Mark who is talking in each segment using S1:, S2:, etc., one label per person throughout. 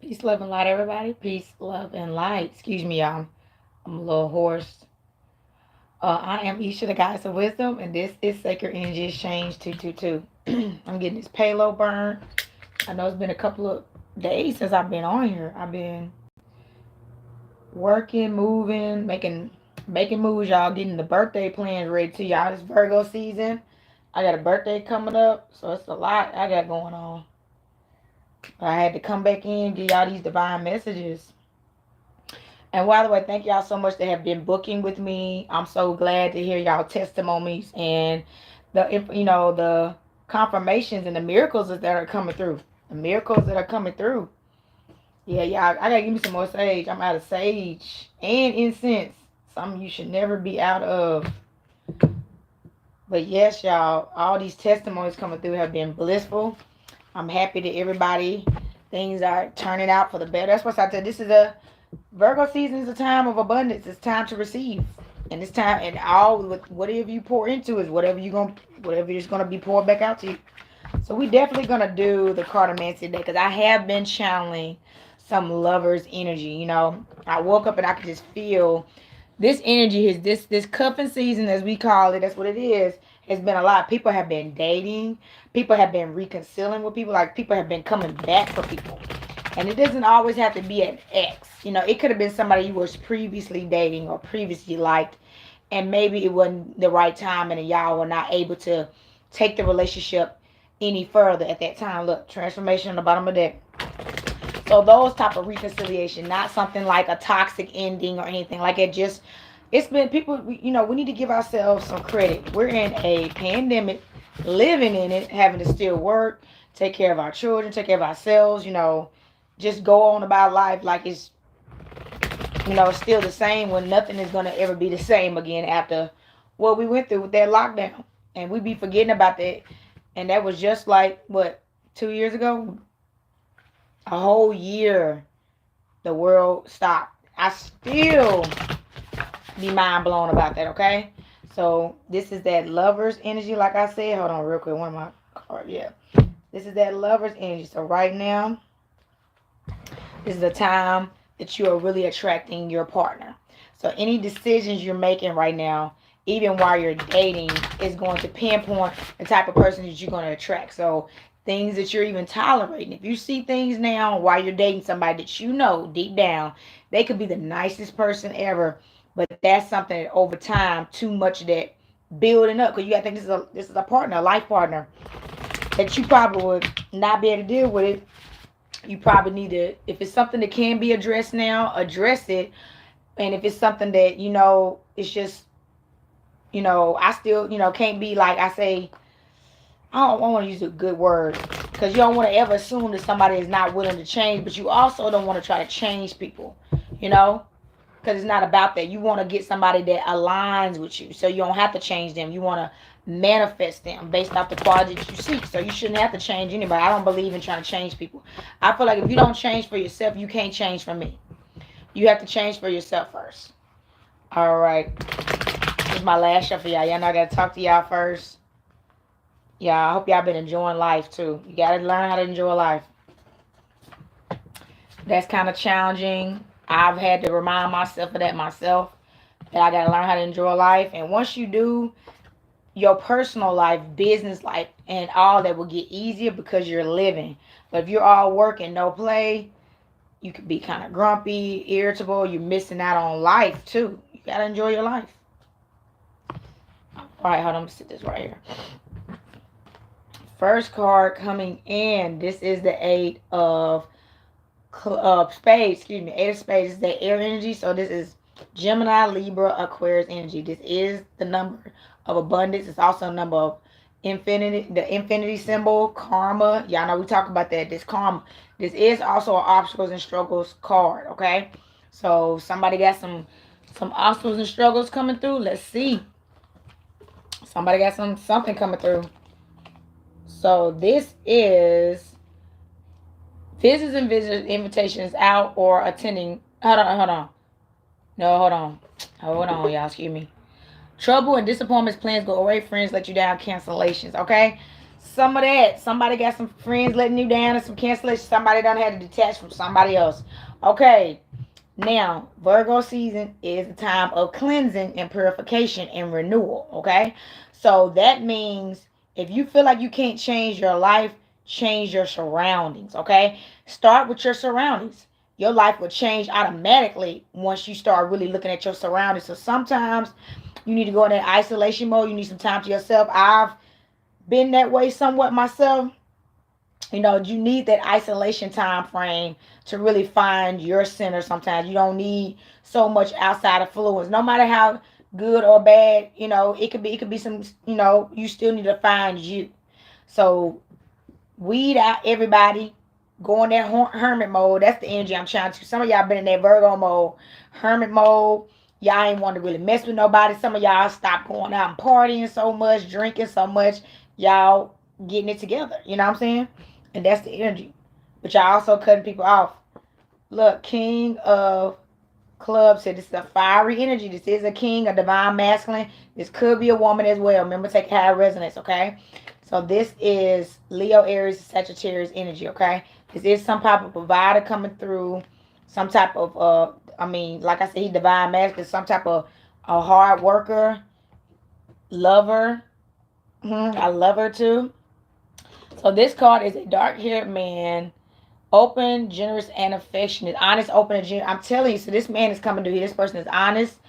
S1: Peace, love, and light, everybody. Peace, love, and light. Excuse me, y'all. I'm a little hoarse. I am Isha, the goddess of wisdom, and this is Sacred Energy Exchange 222. I'm getting this payload burn. I know it's been a couple of days since I've been on here. I've been working, moving, making moves, y'all. Getting the birthday plans ready to y'all. It's Virgo season. I got a birthday coming up, so it's a lot I got going on. I had to come back in, give y'all these divine messages. And by the way, thank y'all so much that have been booking with me. I'm so glad to hear y'all testimonies and the confirmations and the miracles that are coming through. The miracles that are coming through. Yeah, y'all, I gotta give me some more sage. I'm out of sage and incense. Something you should never be out of. But yes, y'all, all these testimonies coming through have been blissful. I'm happy that everybody, things are turning out for the better. That's what I said. This is a Virgo season is a time of abundance. It's time to receive, and it's time, and all whatever you pour into is whatever is gonna be poured back out to you. So we definitely gonna do the cartomancy today because I have been channeling some lovers energy. I woke up and I could just feel this energy is this cuffing season, as we call it. That's what it is. Has been a lot. People have been dating. People have been reconciling with people. Like, people have been coming back for people. And it doesn't always have to be an ex. It could have been somebody you was previously dating or previously liked, and maybe it wasn't the right time, and y'all were not able to take the relationship any further at that time. Look, transformation on the bottom of that. So those type of reconciliation, not something like a toxic ending or anything like it. Just, it's been people. We need to give ourselves some credit. We're in a pandemic, living in it, having to still work, take care of our children, take care of ourselves. Just go on about life like it's still the same, when nothing is going to ever be the same again after what we went through with that lockdown. And we be forgetting about that. And that was just like, what, 2 years ago? A whole year the world stopped. I still be mind blown about that, okay? So this is that lover's energy, like I said. Hold on real quick. One of my cards, yeah. This is that lover's energy. So right now, this is the time that you are really attracting your partner. So any decisions you're making right now, even while you're dating, is going to pinpoint the type of person that you're going to attract. So things that you're even tolerating. If you see things now while you're dating somebody that you know deep down, they could be the nicest person ever, but that's something that over time, too much of that building up, because you got to think this is a partner, a life partner, that you probably would not be able to deal with it. You probably need to, if it's something that can be addressed now, address it. And if it's something that it's just, I still, can't be like, I say, I don't want to use a good word, because you don't want to ever assume that somebody is not willing to change, but you also don't want to try to change people, you know because it's not about that. You want to get somebody that aligns with you, so you don't have to change them. You want to manifest them based off the qualities you seek. So you shouldn't have to change anybody. I don't believe in trying to change people. I feel like if you don't change for yourself, you can't change for me. You have to change for yourself first. All right. This is my last show for y'all. Y'all know I got to talk to y'all first. Yeah, I hope y'all been enjoying life too. You got to learn how to enjoy life. That's kind of challenging. I've had to remind myself of that myself, that I got to learn how to enjoy life. And once you do, your personal life, business life, and all that will get easier because you're living. But if you're all work and no play, you could be kind of grumpy, irritable. You're missing out on life too. You got to enjoy your life. All right, hold on. I'm going to sit this right here. First card coming in. This is the Eight of Spades. Excuse me. Eight of Spades is the air energy. So this is Gemini, Libra, Aquarius energy. This is the number of abundance. It's also a number of infinity, the infinity symbol, karma. Y'all know we talk about that. This karma. This is also an obstacles and struggles card. Okay. So somebody got some obstacles and struggles coming through. Let's see. Somebody got something coming through. So this is visitors and visitors invitations out or attending. Hold on. No, hold on, y'all. Excuse me. Trouble and disappointments, plans go away, friends let you down, cancellations. Okay, some of that. Somebody got some friends letting you down and some cancellation. Somebody done had to detach from somebody else. Okay. Now, Virgo season is the time of cleansing and purification and renewal. Okay. So that means if you feel like you can't change your life, change your surroundings. Okay. Start with your surroundings. Your life will change automatically once you start really looking at your surroundings. So sometimes you need to go in that isolation mode. You need some time to yourself. I've been that way somewhat myself. You know, you need that isolation time frame to really find your center. Sometimes you don't need so much outside influence, no matter how good or bad. You know, it could be some, you know, you still need to find you. So weed out everybody, go in that hermit mode. That's the energy I'm trying to. Some of y'all been in that Virgo mode, hermit mode. Y'all ain't want to really mess with nobody. Some of y'all stop going out and partying so much, drinking so much. Y'all getting it together. You know what I'm saying? And that's the energy. But y'all also cutting people off. Look, King of Clubs said this is a fiery energy. This is a king, a divine masculine. This could be a woman as well. Remember, take high resonance, okay? So this is Leo, Aries, Sagittarius energy, okay? This is some type of provider coming through. Some type of, like I said, he divine masculine. Some type of a hard worker, lover. I love her too. So this card is a dark-haired man, open, generous, and affectionate. Honest, open, and generous. I'm telling you, so this man is coming to you. This person is honest.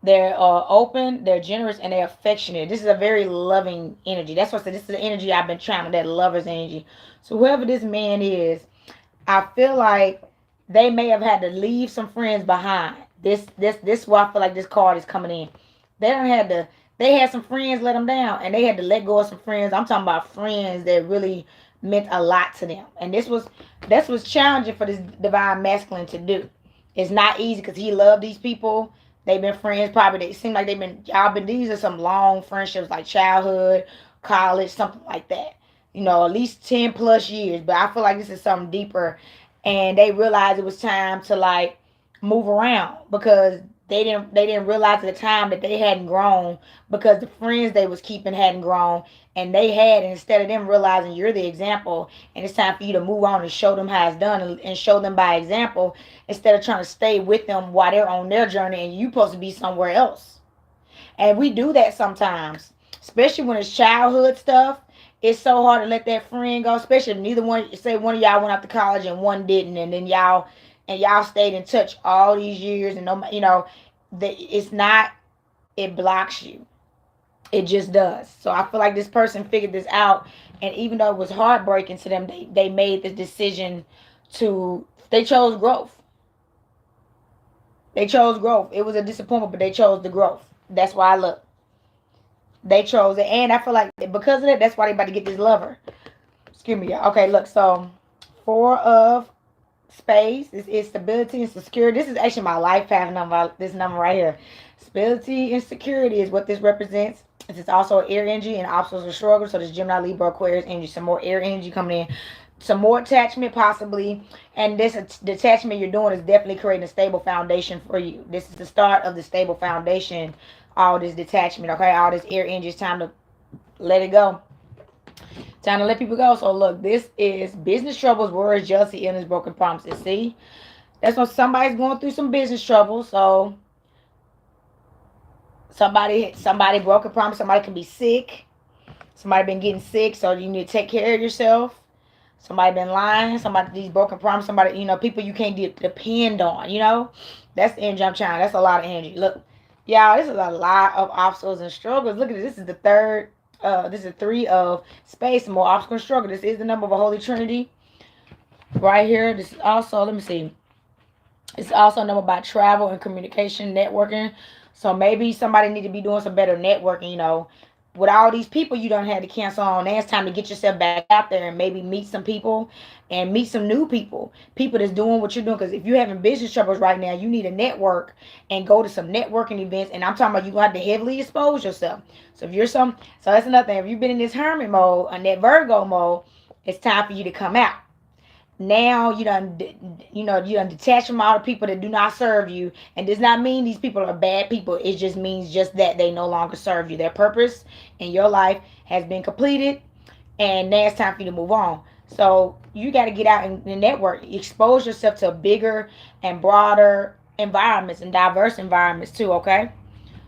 S1: They're open, they're generous, and they're affectionate. This is a very loving energy. That's what I said. This is the energy I've been trying, that lover's energy. So whoever this man is, I feel like they may have had to leave some friends behind. This is why I feel like this card is coming in. They don't had to. They had some friends let them down, and they had to let go of some friends. I'm talking about friends that really meant a lot to them, and this was challenging for this divine masculine to do. It's not easy because he loved these people. They've been friends probably. They seem like y'all been. These are some long friendships, like childhood, college, something like that. You know, at least 10 plus years. But I feel like this is something deeper, and they realized it was time to like move around because they didn't realize at the time that they hadn't grown because the friends they was keeping hadn't grown, and they had, and instead of them realizing you're the example and it's time for you to move on and show them how it's done, and show them by example, instead of trying to stay with them while they're on their journey and you supposed to be somewhere else. And we do that sometimes, especially when it's childhood stuff. It's so hard to let that friend go, especially if neither one, say one of y'all went out to college and one didn't, and then y'all stayed in touch all these years, and no, it's not, it blocks you. It just does. So I feel like this person figured this out, and even though it was heartbreaking to them, they made the decision to, they chose growth. They chose growth. It was a disappointment, but they chose the growth. That's why I look. They chose it, and I feel like because of that, that's why they about to get this lover. Excuse me, y'all. Okay, look. So, 4 of Spades. This is stability and security. This is actually my life path number. This number right here. Stability and security is what this represents. This is also air energy and obstacles and struggles. So this Gemini, Libra, Aquarius energy. Some more air energy coming in. Some more attachment possibly. And this detachment you're doing is definitely creating a stable foundation for you. This is the start of the stable foundation. All this detachment, okay? All this air energy. It's time to let it go. Time to let people go. So look, this is business troubles, worries, jealousy, illness, broken promises. See? That's when somebody's going through some business trouble. So somebody broke a promise. Somebody can be sick. Somebody been getting sick, so you need to take care of yourself. Somebody been lying. Somebody, these broken promises. Somebody, people you can't depend on. That's the energy I'm trying. That's a lot of energy. Look, y'all, this is a lot of obstacles and struggles. Look at this. This is the third. This is 3 of Spades. More obstacles and struggle. This is the number of a Holy Trinity. Right here. This is also, let me see. It's also a number about travel and communication, networking. So maybe somebody need to be doing some better networking, with all these people you don't have to cancel on. Now it's time to get yourself back out there and maybe meet some people and meet some new people. People that's doing what you're doing. Because if you're having business troubles right now, you need a network and go to some networking events. And I'm talking about you going to have to heavily expose yourself. So so that's another thing. If you've been in this hermit mode and that Virgo mode, it's time for you to come out. Now you done detach from all the people that do not serve you, and does not mean these people are bad people. It just means just that they no longer serve you. Their purpose in your life has been completed. and now it's time for you to move on. So you got to get out and network, expose yourself to bigger and broader environments and diverse environments too. Okay.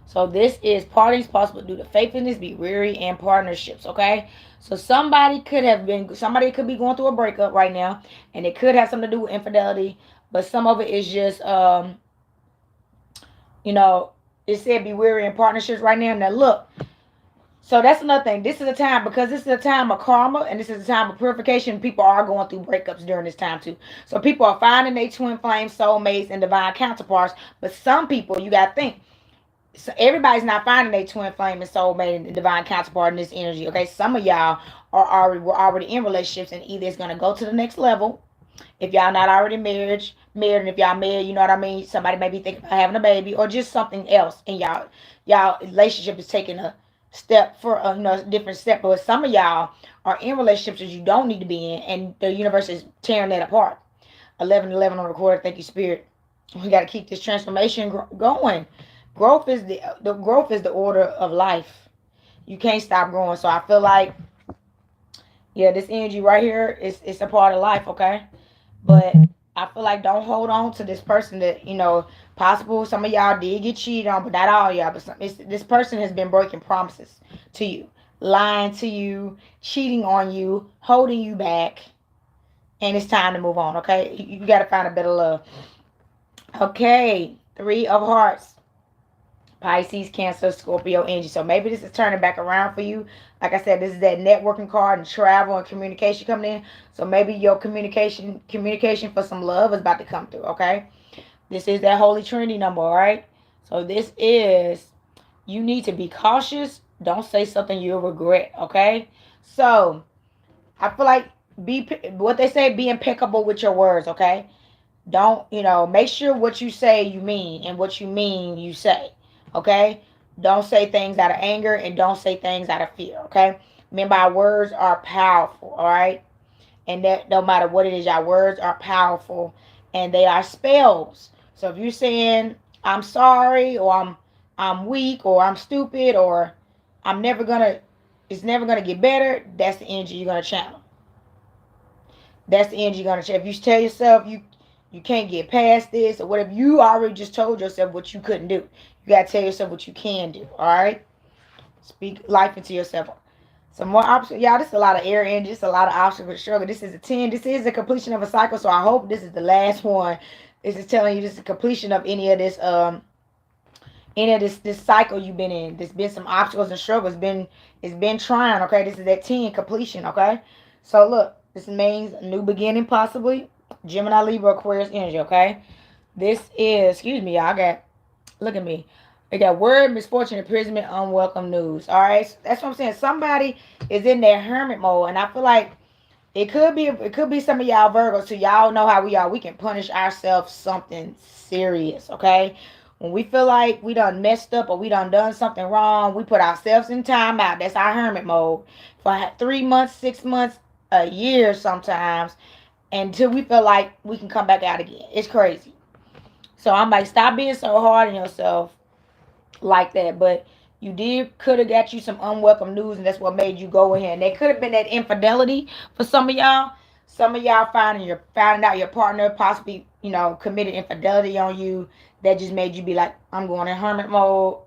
S1: So this is parties possible due to faithfulness, be weary, and partnerships. Okay. So somebody could be going through a breakup right now, and it could have something to do with infidelity, but some of it is just you know, it said be weary in partnerships right now. Now look, so that's another thing. This is a time, because this is a time of karma and this is a time of purification. People are going through breakups during this time too. So people are finding their twin flame, soulmates, and divine counterparts. But some people, you got to think, so everybody's not finding their twin flame and soulmate and divine counterpart in this energy. Okay, some of y'all were already in relationships, and either it's gonna go to the next level. If y'all not already married, and if y'all married, you know what I mean. Somebody may be thinking about having a baby or just something else, and y'all relationship is taking a step for different step. But some of y'all are in relationships that you don't need to be in, and the universe is tearing that apart. 11:11 on record. Thank you, Spirit. We got to keep this transformation going. Growth is the order of life. You can't stop growing. So I feel like, yeah, this energy right here is it's a part of life. Okay. But I feel like don't hold on to this person that, possible some of y'all did get cheated on, but not all y'all. But this person has been breaking promises to you, lying to you, cheating on you, holding you back. And it's time to move on, okay? You got to find a better love. Okay, 3 of Hearts. Pisces, Cancer, Scorpio, energy. So maybe this is turning back around for you. Like I said, this is that networking card and travel and communication coming in. So maybe your communication for some love is about to come through, okay? This is that Holy Trinity number, all right? So this is, you need to be cautious. Don't say something you'll regret, okay? So I feel like what they say, be impeccable with your words, okay? Don't, make sure what you say you mean, and what you mean you say. Okay? Don't say things out of anger, and don't say things out of fear. Okay? Remember, our words are powerful. All right? And that no matter what it is, our words are powerful, and they are spells. So if you're saying I'm sorry, or I'm weak, or I'm stupid, or I'm never gonna it's never gonna get better, that's the energy you're gonna channel. That's the energy you're gonna channel. If you tell yourself you can't get past this, or whatever, you already just told yourself what you couldn't do. You gotta tell yourself what you can do. All right, speak life into yourself. Some more obstacles, y'all. This is a lot of air energy. This is a lot of obstacles and struggle. This is a 10. This is the completion of a cycle. So I hope this is the last one. This is telling you this is the completion of any of this cycle you've been in. There's been some obstacles and struggles. It's been trying. Okay, this is that 10 completion. Okay, so look, this means a new beginning possibly. Gemini, Libra, Aquarius energy. Okay, this is, excuse me, y'all. Look at me. They got word, misfortune, imprisonment, unwelcome news. All right, so that's what I'm saying. Somebody is in their hermit mode, and I feel like it could be some of y'all Virgos. So y'all know how we are. We can punish ourselves something serious. Okay, when we feel like we done messed up or we done something wrong, we put ourselves in timeout. That's our hermit mode for 3 months, 6 months, a year sometimes, until we feel like we can come back out again. It's crazy. So I'm like, stop being so hard on yourself like that. But could have got you some unwelcome news, and that's what made you go ahead. And there could have been that infidelity for some of y'all. Some of y'all finding out your partner possibly, committed infidelity on you. That just made you be like, I'm going in hermit mode.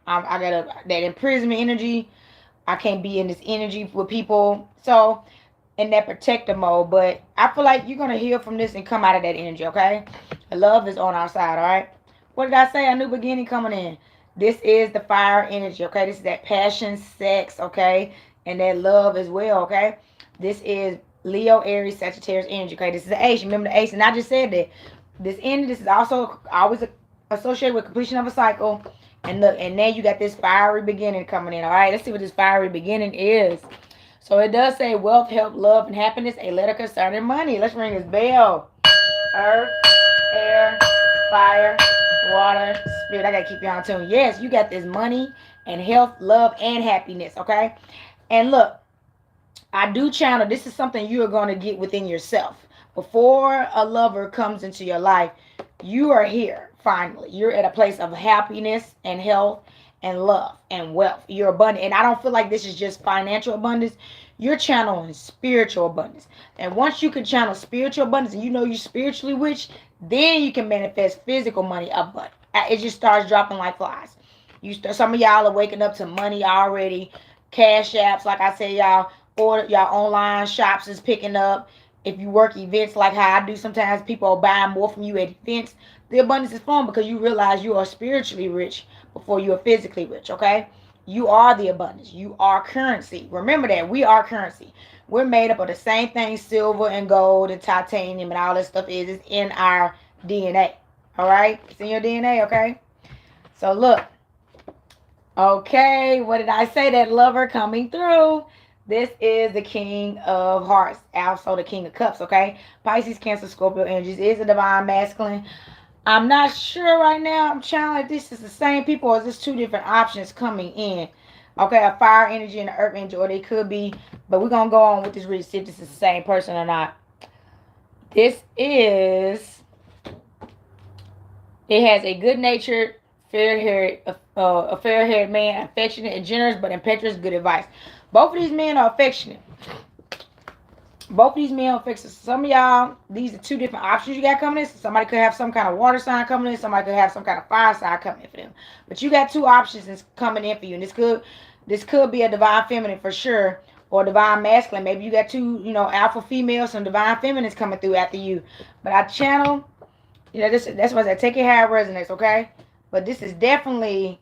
S1: I got that imprisonment energy. I can't be in this energy with people. So in that protector mode. But I feel like you're gonna heal from this and come out of that energy, okay? Love is on our side, all right? What did I say? A new beginning coming in. This is the fire energy, okay? This is that passion, sex, okay? And that love as well, okay? This is Leo, Aries, Sagittarius energy, okay? This is the ace. Remember the ace, and I just said that. This is also always associated with completion of a cycle. And look, and then you got this fiery beginning coming in, all right? Let's see what this fiery beginning is. So it does say wealth, health, love, and happiness. A letter concerning money. Let's ring this bell. Earth, air, fire, water, spirit. I gotta keep you on tune. Yes, you got this money and health, love, and happiness. Okay. And look, I do channel. This is something you are going to get within yourself. Before a lover comes into your life, you are here finally. You're at a place of happiness and health and love and wealth. You're abundant. And I don't feel like this is just financial abundance. You're channeling spiritual abundance. And once you can channel spiritual abundance and you know you're spiritually rich, then you can manifest physical money abundance. It just starts dropping like flies. Some of y'all are waking up to money already. Cash apps, like I said, y'all online shops is picking up. If you work events like how I do, sometimes people are buying more from you at events. The abundance is flowing because you realize you are spiritually rich before you are physically rich, okay? You are the abundance. You are currency. Remember that. We are currency. We're made up of the same thing silver and gold and titanium and all that stuff is. It's in our DNA. All right? It's in your DNA, okay? So look. Okay, what did I say? That lover coming through. This is the King of Hearts, also the King of Cups, okay? Pisces, Cancer, Scorpio energies is a divine masculine. I'm not sure right now. I'm channeling if this is the same people or is this two different options coming in. Okay, a fire energy and an earth energy, or they could be, but we're going to go on with this read, see if this is the same person or not. This is, it has a good-natured, fair-haired man, affectionate and generous, but impetuous, good advice. Both of these men are affectionate. Both of these men are affectionate. Some of y'all, these are two different options you got coming in. Somebody could have some kind of water sign coming in. Somebody could have some kind of fire sign coming in for them. But you got two options coming in for you. And this could be a divine feminine for sure, or divine masculine. Maybe you got two, alpha females, some divine feminines coming through after you. But I channel, that's what I take it how it resonates, okay? But this is definitely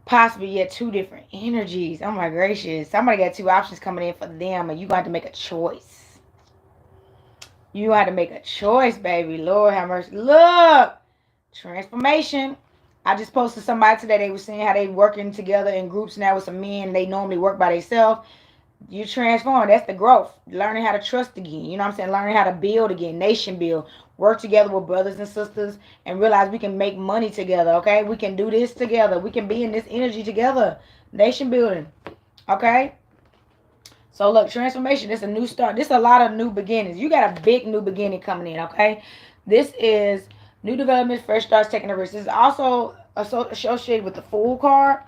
S1: possibly yet two different energies. Oh my gracious. Somebody got two options coming in for them, and you got to make a choice. You got to make a choice, baby. Lord have mercy. Look. Transformation. I just posted somebody today. They were saying how they working together in groups now with some men. They normally work by themselves. You transform. That's the growth. Learning how to trust again. You know what I'm saying? Learning how to build again. Nation build. Work together with brothers and sisters and realize we can make money together, okay? We can do this together. We can be in this energy together. Nation building, okay? So look, transformation. This is a new start. This is a lot of new beginnings. You got a big new beginning coming in, okay? This is new developments, fresh starts, taking a risk. This is also associated with the Fool card.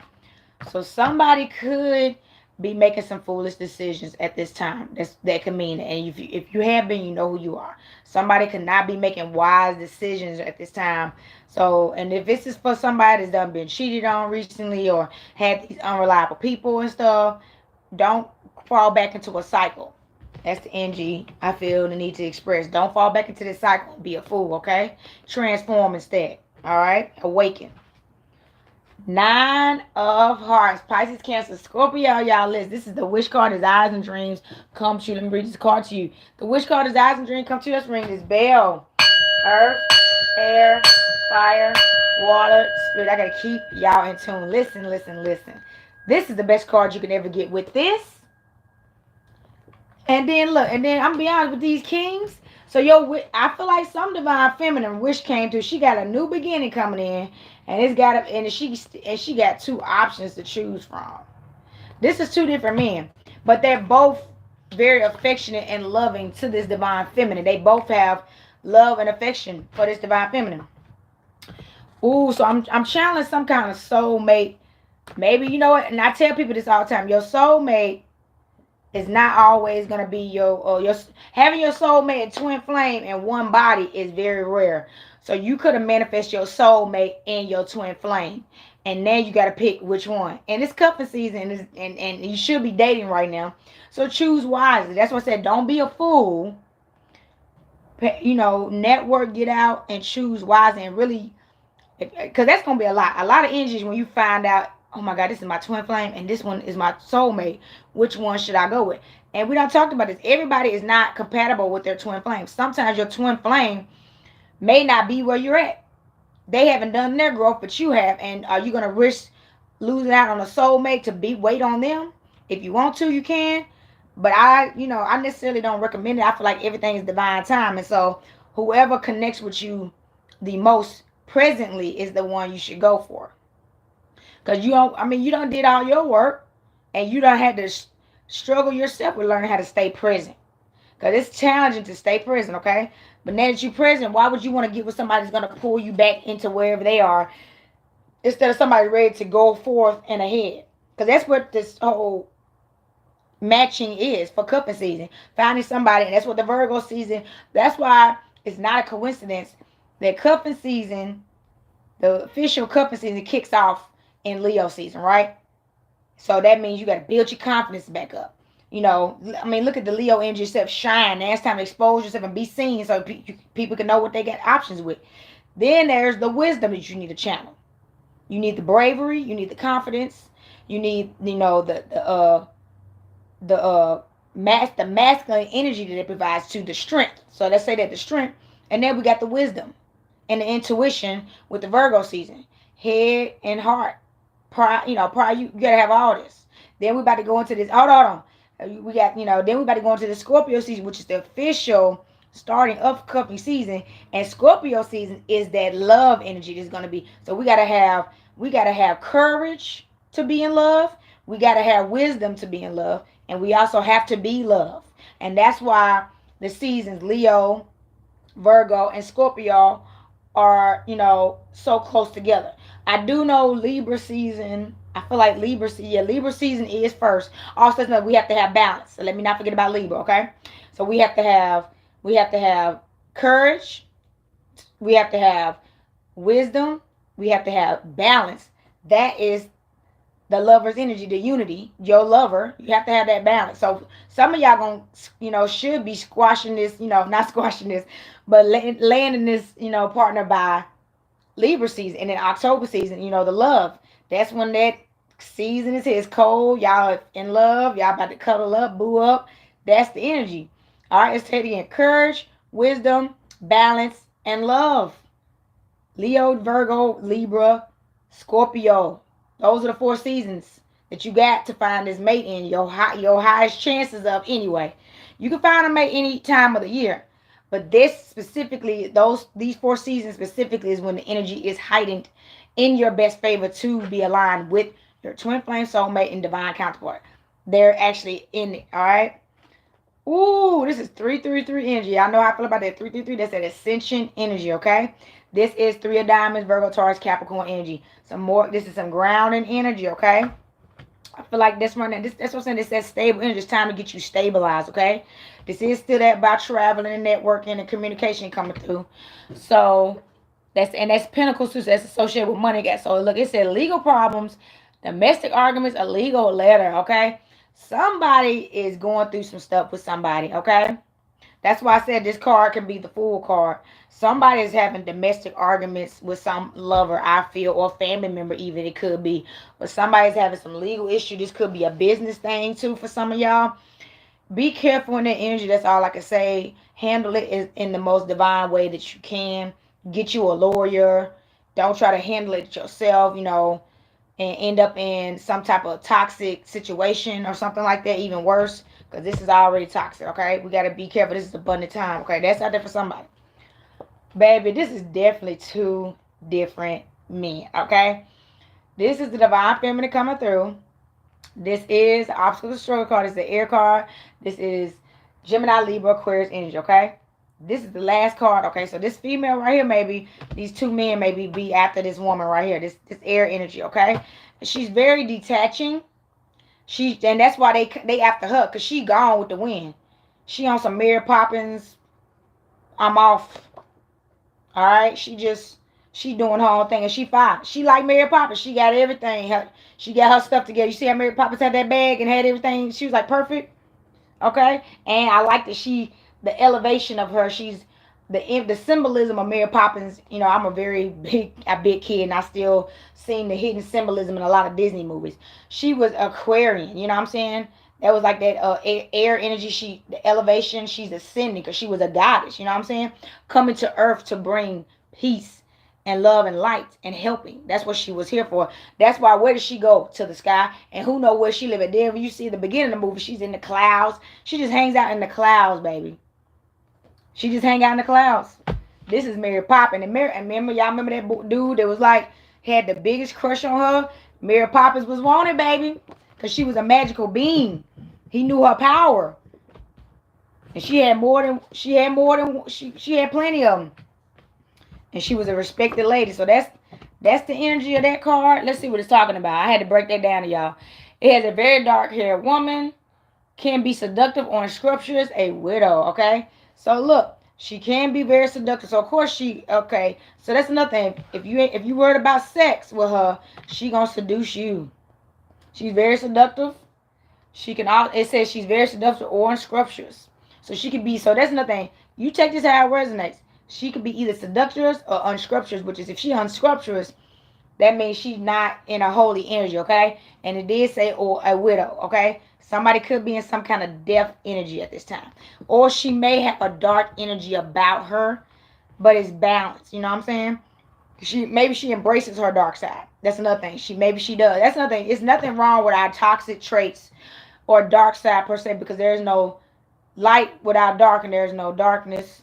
S1: So somebody could be making some foolish decisions at this time. That can mean it. And if you have been, you know who you are. Somebody could not be making wise decisions at this time. So, and if this is for somebody that's done been cheated on recently or had these unreliable people and stuff, don't fall back into a cycle. That's the energy I feel the need to express. Don't fall back into this cycle and be a fool, okay? Transform instead. All right? Awaken. 9 of Hearts. Pisces, Cancer, Scorpio. Y'all listen. This is the wish card. Desires and dreams come to you. Let me read this card to you. The wish card, desires and dreams come to you. Let's ring this bell. Earth, air, fire, water, spirit. I got to keep y'all in tune. Listen, listen, listen. This is the best card you can ever get with this. And then look. And then I'm going to be honest with these kings. So I feel like some divine feminine wish came through. She got a new beginning coming in. And she got two options to choose from. This is two different men, but they're both very affectionate and loving to this divine feminine. They both have love and affection for this divine feminine. Ooh, so I'm channeling some kind of soulmate. Maybe you know what? And I tell people this all the time. Your soulmate is not always gonna be your having your soulmate twin flame in one body is very rare. So you could have manifested your soulmate in your twin flame. And now you got to pick which one. And it's cuffing season. And you should be dating right now. So choose wisely. That's what I said. Don't be a fool. Network, get out, and choose wisely. And really, because that's going to be a lot. A lot of energies when you find out, oh my God, this is my twin flame. And this one is my soulmate. Which one should I go with? And we don't talk about this. Everybody is not compatible with their twin flame. Sometimes your twin flame may not be where you're at. They haven't done their growth, but you have. And are you going to risk losing out on a soulmate to wait on them? If you want to, you can. But I necessarily don't recommend it. I feel like everything is divine time. And so whoever connects with you the most presently is the one you should go for. Because you don't did all your work. And you don't have to struggle yourself with learning how to stay present. Because it's challenging to stay present, okay? But now that you're present, why would you want to get with somebody that's going to pull you back into wherever they are instead of somebody ready to go forth and ahead. Because that's what this whole matching is for cupping season. Finding somebody, and that's what the Virgo season, that's why it's not a coincidence that cupping season, the official cupping season, kicks off in Leo season, right? So that means you got to build your confidence back up. You know, I mean, look at the Leo energy yourself shine. Now it's time to expose yourself and be seen so people can know what they got options with. Then there's the wisdom that you need to channel. You need the bravery. You need the confidence. You need, you know, the masculine energy that it provides to the strength. So let's say that the strength, and then we got the wisdom and the intuition with the Virgo season, head and heart. Prior, you know, prior you gotta have all this. Then we about to go into this. Hold on. We got, you know. Then we about to go into the Scorpio season, which is the official starting of cupping season. And Scorpio season is that love energy that's gonna be. So we gotta have courage to be in love. We gotta have wisdom to be in love, and we also have to be love. And that's why the seasons Leo, Virgo, and Scorpio are, you know, so close together. I do know Libra season. I feel like Libra season is first. Also, we have to have balance. So let me not forget about Libra, okay? So we have to have courage. We have to have wisdom. We have to have balance. That is the lover's energy, the unity, your lover. You have to have that balance. So some of y'all gonna, you know, should be squashing this, you know, not squashing this, but landing this, you know, partner by Libra season. And then October season, you know, the love. That's when that season is here. It's cold. Y'all in love. Y'all about to cuddle up, boo up. That's the energy. All right, let's take it again. Courage, wisdom, balance, and love. Leo, Virgo, Libra, Scorpio. Those are the 4 seasons that you got to find this mate in. Your highest chances of anyway. You can find a mate any time of the year. But this specifically, these 4 seasons specifically is when the energy is heightened in your best favor to be aligned with your twin flame soulmate and divine counterpart. They're actually in it, all right? Ooh, this is 333 energy. I know how I feel about that 333. That's that ascension energy, okay? This is 3 of diamonds, Virgo, Taurus, Capricorn energy. Some more. This is some grounding energy, okay? I feel like this one, that's what I'm saying. This that stable energy. It's time to get you stabilized, okay? This is still that about traveling and networking and communication coming through. So that's Pentacles too. So that's associated with money, guys. So look, it said legal problems, domestic arguments, a legal letter, okay? Somebody is going through some stuff with somebody, okay? That's why I said this card can be the Fool card. Somebody is having domestic arguments with some lover, I feel, or family member even. It could be. But somebody's having some legal issue. This could be a business thing too for some of y'all. Be careful in that energy. That's all I can say. Handle it in the most divine way that you can. Get you a lawyer. Don't try to handle it yourself, you know, and end up in some type of toxic situation or something like that, even worse, because this is already toxic, okay? We got to be careful. This is abundant time, okay? That's out there for somebody. Baby, this is definitely 2 different men, okay? This is the divine feminine coming through. This is the obstacle struggle card. This is the air card. This is Gemini, Libra, Aquarius energy, okay? This is the last card, okay? So this female right here, maybe these 2 men maybe be after this woman right here. This air energy, okay? She's very detaching. And that's why they after her, because she gone with the wind. She on some Mary Poppins. I'm off. All right? She doing her own thing, and she fine. She like Mary Poppins. She got everything. She got her stuff together. You see how Mary Poppins had that bag and had everything? She was like perfect. Okay? And I like that the elevation of her, she's the symbolism of Mary Poppins. You know, I'm a very big kid, and I still seen the hidden symbolism in a lot of Disney movies. She was Aquarian, you know what I'm saying? That was like that air energy. The elevation, she's ascending because she was a goddess, you know what I'm saying? Coming to earth to bring peace and love and light and helping. That's what she was here for. That's why, where does she go? To the sky. And who know where she live at? There, you see the beginning of the movie, she's in the clouds. She just hangs out in the clouds, baby. She just hang out in the clouds. This is Mary Poppins. And y'all remember that dude that was like, had the biggest crush on her? Mary Poppins was wanted, baby. Because she was a magical being. He knew her power. And she had she had plenty of them. And she was a respected lady. So That's the energy of that card. Let's see what it's talking about. I had to break that down to y'all. It has a very dark haired woman, can be seductive or unscrupulous, a widow, okay? So look, she can be very seductive. So of course she, okay. So that's another thing. If you worried about sex with her, she gonna seduce you. She's very seductive. She can all. It says she's very seductive or unscrupulous. So she could be. So that's nothing. You take this how it resonates. She could be either seductress or unscrupulous, which is if she unscrupulous, that means she's not in a holy energy, okay? And it did say or a widow, okay? Somebody could be in some kind of death energy at this time, or she may have a dark energy about her, but it's balanced. You know what I'm saying? Maybe she embraces her dark side. That's another thing. Maybe she does. That's another thing. It's nothing wrong with our toxic traits or dark side per se, because there's no light without dark and there's no darkness.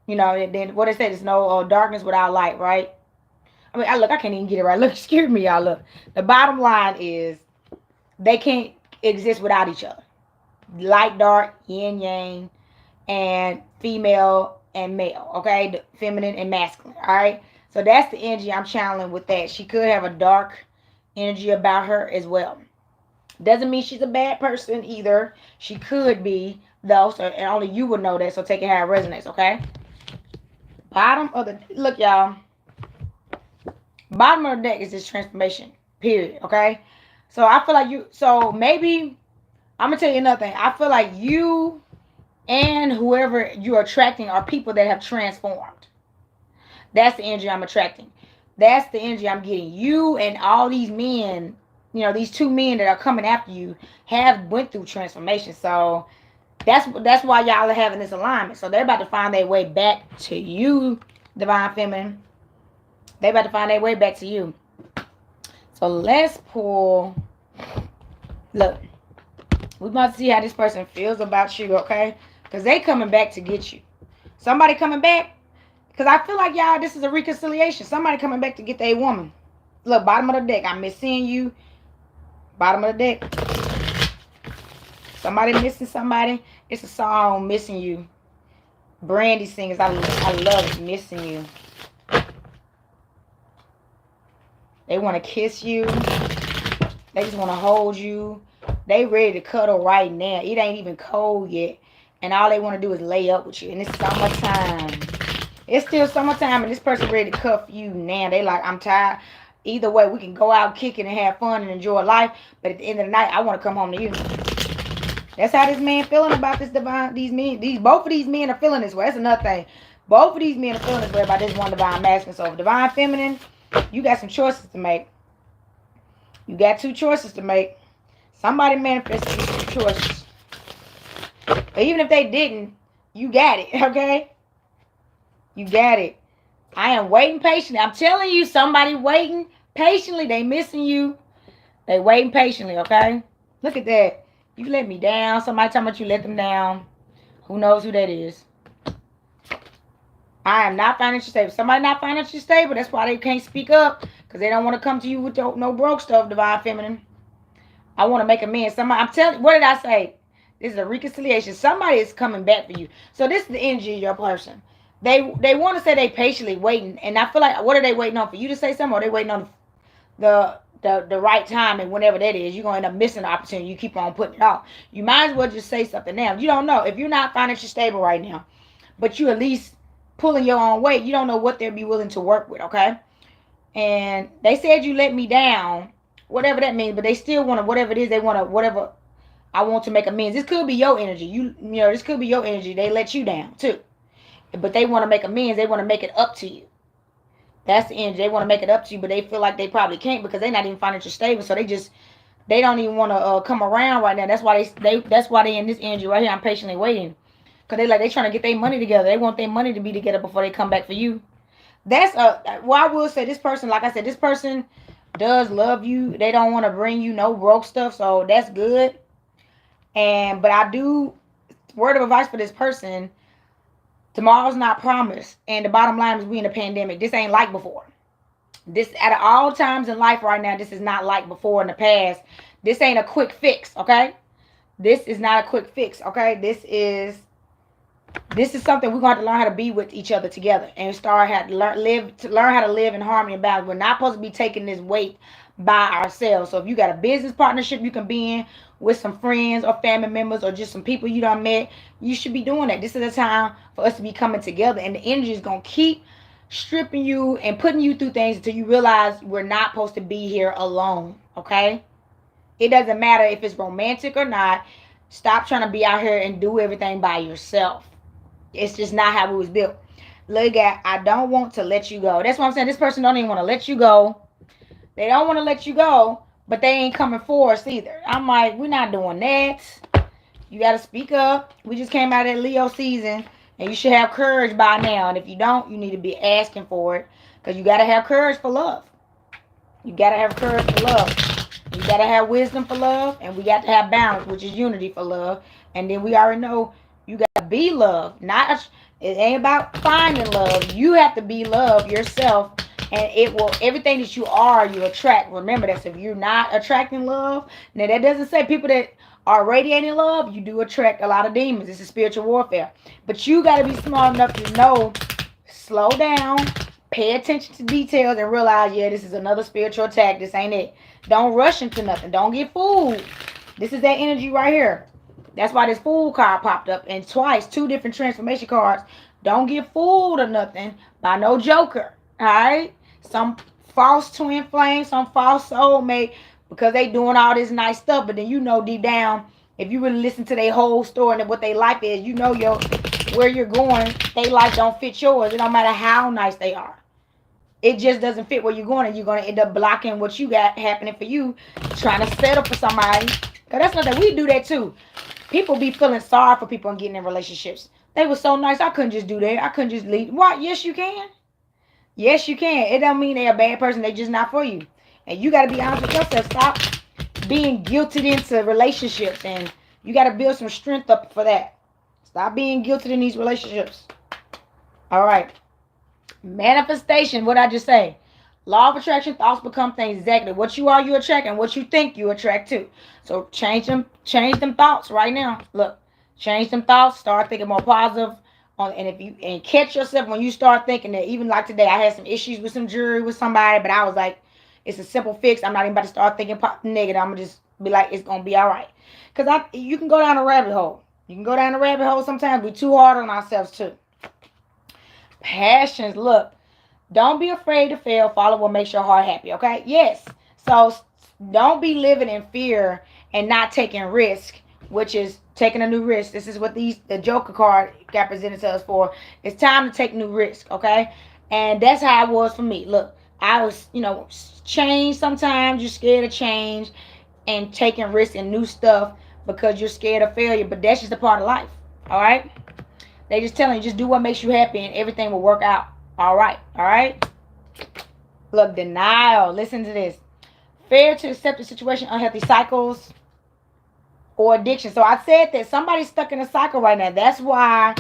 S1: You know, and then what they say, there's no darkness without light, right? I mean, I can't even get it right. Look, excuse me, y'all. Look, the bottom line is they can't exist without each other. Light, dark, yin, yang, and female and male. Okay, the feminine and masculine. All right. So that's the energy I'm channeling with that. She could have a dark energy about her as well. Doesn't mean she's a bad person either. She could be though, so and only you would know that. So take it how it resonates. Okay. Bottom of the look, y'all. Bottom of the deck is this transformation. Period. Okay. So I feel like you. So maybe I'm gonna tell you another thing. I feel like you and whoever you're attracting are people that have transformed. That's the energy I'm attracting. That's the energy I'm getting. You and all these men, these two men that are coming after you have went through transformation. So that's why y'all are having this alignment. So they're about to find their way back to you, Divine Feminine. They're about to find their way back to you. So let's pull. Look, we're about to see how this person feels about you, okay? Because they coming back to get you. Somebody coming back. Because I feel like, y'all, this is a reconciliation. Somebody coming back to get their woman. Look, bottom of the deck. I miss seeing you. Bottom of the deck. Somebody missing somebody. It's a song, Missing You. Brandy sings. I love it, Missing You. They want to kiss you. They just want to hold you. They ready to cuddle right now. It ain't even cold yet. And all they want to do is lay up with you. And it's summertime. It's still summertime and this person ready to cuff you now. They like, I'm tired. Either way, we can go out kicking and have fun and enjoy life. But at the end of the night, I want to come home to you. That's how this man feeling about this divine. Both of these men are feeling this way. That's another thing. Both of these men are feeling this way about this one divine masculine. So divine feminine, you got some choices to make. You got two choices to make. Somebody manifested these two choices. But even if they didn't, you got it, okay? You got it. I am waiting patiently. I'm telling you, somebody waiting patiently. They missing you. They waiting patiently, okay? Look at that. You let me down. Somebody talking about you let them down. Who knows who that is? I am not financially stable. Somebody not financially stable. That's why they can't speak up. Because they don't want to come to you with no broke stuff, divine feminine. I want to make amends. I'm telling you, what did I say? This is a reconciliation. Somebody is coming back for you. So this is the energy of your person. They want to say they patiently waiting. And I feel like, what are they waiting on? For you to say something? Or are they waiting on the right time? And whenever that is, you're going to end up missing the opportunity. You keep on putting it off. You might as well just say something now. You don't know. If you're not financially stable right now, but you at least pulling your own weight, you don't know what they'll be willing to work with, okay? And they said you let me down, whatever that means, but they still want to, whatever it is, they want to, whatever, I want to make amends. This could be your energy. This could be your energy. They let you down too. But they want to make amends. They want to make it up to you. That's the energy. They want to make it up to you, but they feel like they probably can't because they're not even financially stable. So they don't even want to come around right now. That's why they in this energy right here. I'm patiently waiting. Because they trying to get their money together. They want their money to be together before they come back for you. I will say this person, like I said, this person does love you. They don't want to bring you no broke stuff. So that's good. But I do, word of advice for this person, tomorrow's not promised. And the bottom line is we in a pandemic. This ain't like before. This, out of all times in life right now, this is not like before in the past. This ain't a quick fix, okay? This is not a quick fix, okay? This is This is something we're going to have to learn how to be with each other together and start how to learn how to live in harmony and balance. We're not supposed to be taking this weight by ourselves. So if you got a business partnership you can be in with some friends or family members or just some people you done met, you should be doing that. This is a time for us to be coming together, and the energy is going to keep stripping you and putting you through things until you realize we're not supposed to be here alone. Okay, it doesn't matter if it's romantic or not. Stop trying to be out here and do everything by yourself. It's just not how we was built. Look at, I don't want to let you go. That's what I'm saying. This person don't even want to let you go. They don't want to let you go, but they ain't coming for us either. I'm like, we're not doing that. You got to speak up. We just came out of that Leo season, and you should have courage by now. And if you don't, you need to be asking for it, because you got to have courage for love. You got to have courage for love. You got to have wisdom for love, and we got to have balance, which is unity for love. And then we already know you got to be love. Not, it ain't about finding love. You have to be love yourself, and it will, everything that you are, you attract. Remember that. So if you're not attracting love, now that doesn't say people that are radiating love, you do attract a lot of demons. This is spiritual warfare. But you got to be smart enough to know, slow down, pay attention to details, and realize, yeah, this is another spiritual attack. This ain't it. Don't rush into nothing. Don't get fooled. This is that energy right here. That's why this fool card popped up. And twice, two different transformation cards. Don't get fooled or nothing by no joker. Alright? Some false twin flame, some false soulmate, because they doing all this nice stuff. But then you know deep down, if you really listen to their whole story and what their life is, you know where you're going, their life don't fit yours. It don't matter how nice they are. It just doesn't fit where you're going, and you're going to end up blocking what you got happening for you, trying to settle for somebody. Because that's nothing. We do that too. People be feeling sorry for people and getting in relationships. They were so nice, I couldn't just do that. I couldn't just leave. What? Yes, you can. Yes, you can. It don't mean they're a bad person. They're just not for you. And you got to be honest with yourself. Stop being guilted into relationships. And you got to build some strength up for that. Stop being guilted in these relationships. All right. Manifestation, what I just say? Law of attraction, thoughts become things. Exactly. What you are, you attract, and what you think, you attract too. So change them thoughts right now. Look, change them thoughts. Start thinking more positive. And if you catch yourself when you start thinking that, even like today, I had some issues with some jewelry with somebody, but I was like, it's a simple fix. I'm not even about to start thinking negative. I'm gonna just be like, it's gonna be all right. Cause you can go down a rabbit hole. You can go down a rabbit hole sometimes. We're too hard on ourselves too. Passions, look, don't be afraid to fail. Follow what makes your heart happy, okay? Yes. So don't be living in fear and not taking risk, which is taking a new risk. This is what the Joker card got presented to us for. It's time to take new risk, okay? And that's how it was for me. Look, I was, change sometimes. You're scared of change and taking risks and new stuff because you're scared of failure, but that's just a part of life, all right? They just telling you, just do what makes you happy and everything will work out. All right. All right. Look, denial. Listen to this. Failure to accept the situation, unhealthy cycles, or addiction. So I said that somebody's stuck in a cycle right now. That's why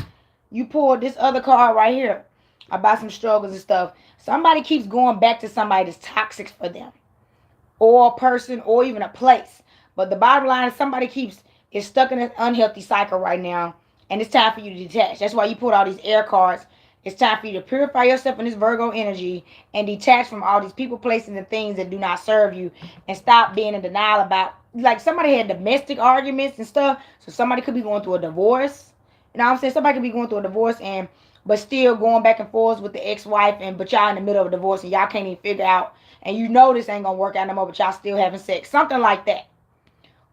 S1: you pulled this other card right here about some struggles and stuff. Somebody keeps going back to somebody that's toxic for them, or a person, or even a place. But the bottom line is somebody is stuck in an unhealthy cycle right now. And it's time for you to detach. That's why you put all these air cards. It's time for you to purify yourself in this Virgo energy and detach from all these people, places, and things that do not serve you. And stop being in denial about, like, somebody had domestic arguments and stuff. So somebody could be going through a divorce. You know what I'm saying? Somebody could be going through a divorce but still going back and forth with the ex-wife, but y'all in the middle of a divorce and y'all can't even figure out. And you know this ain't going to work out no more, but y'all still having sex. Something like that.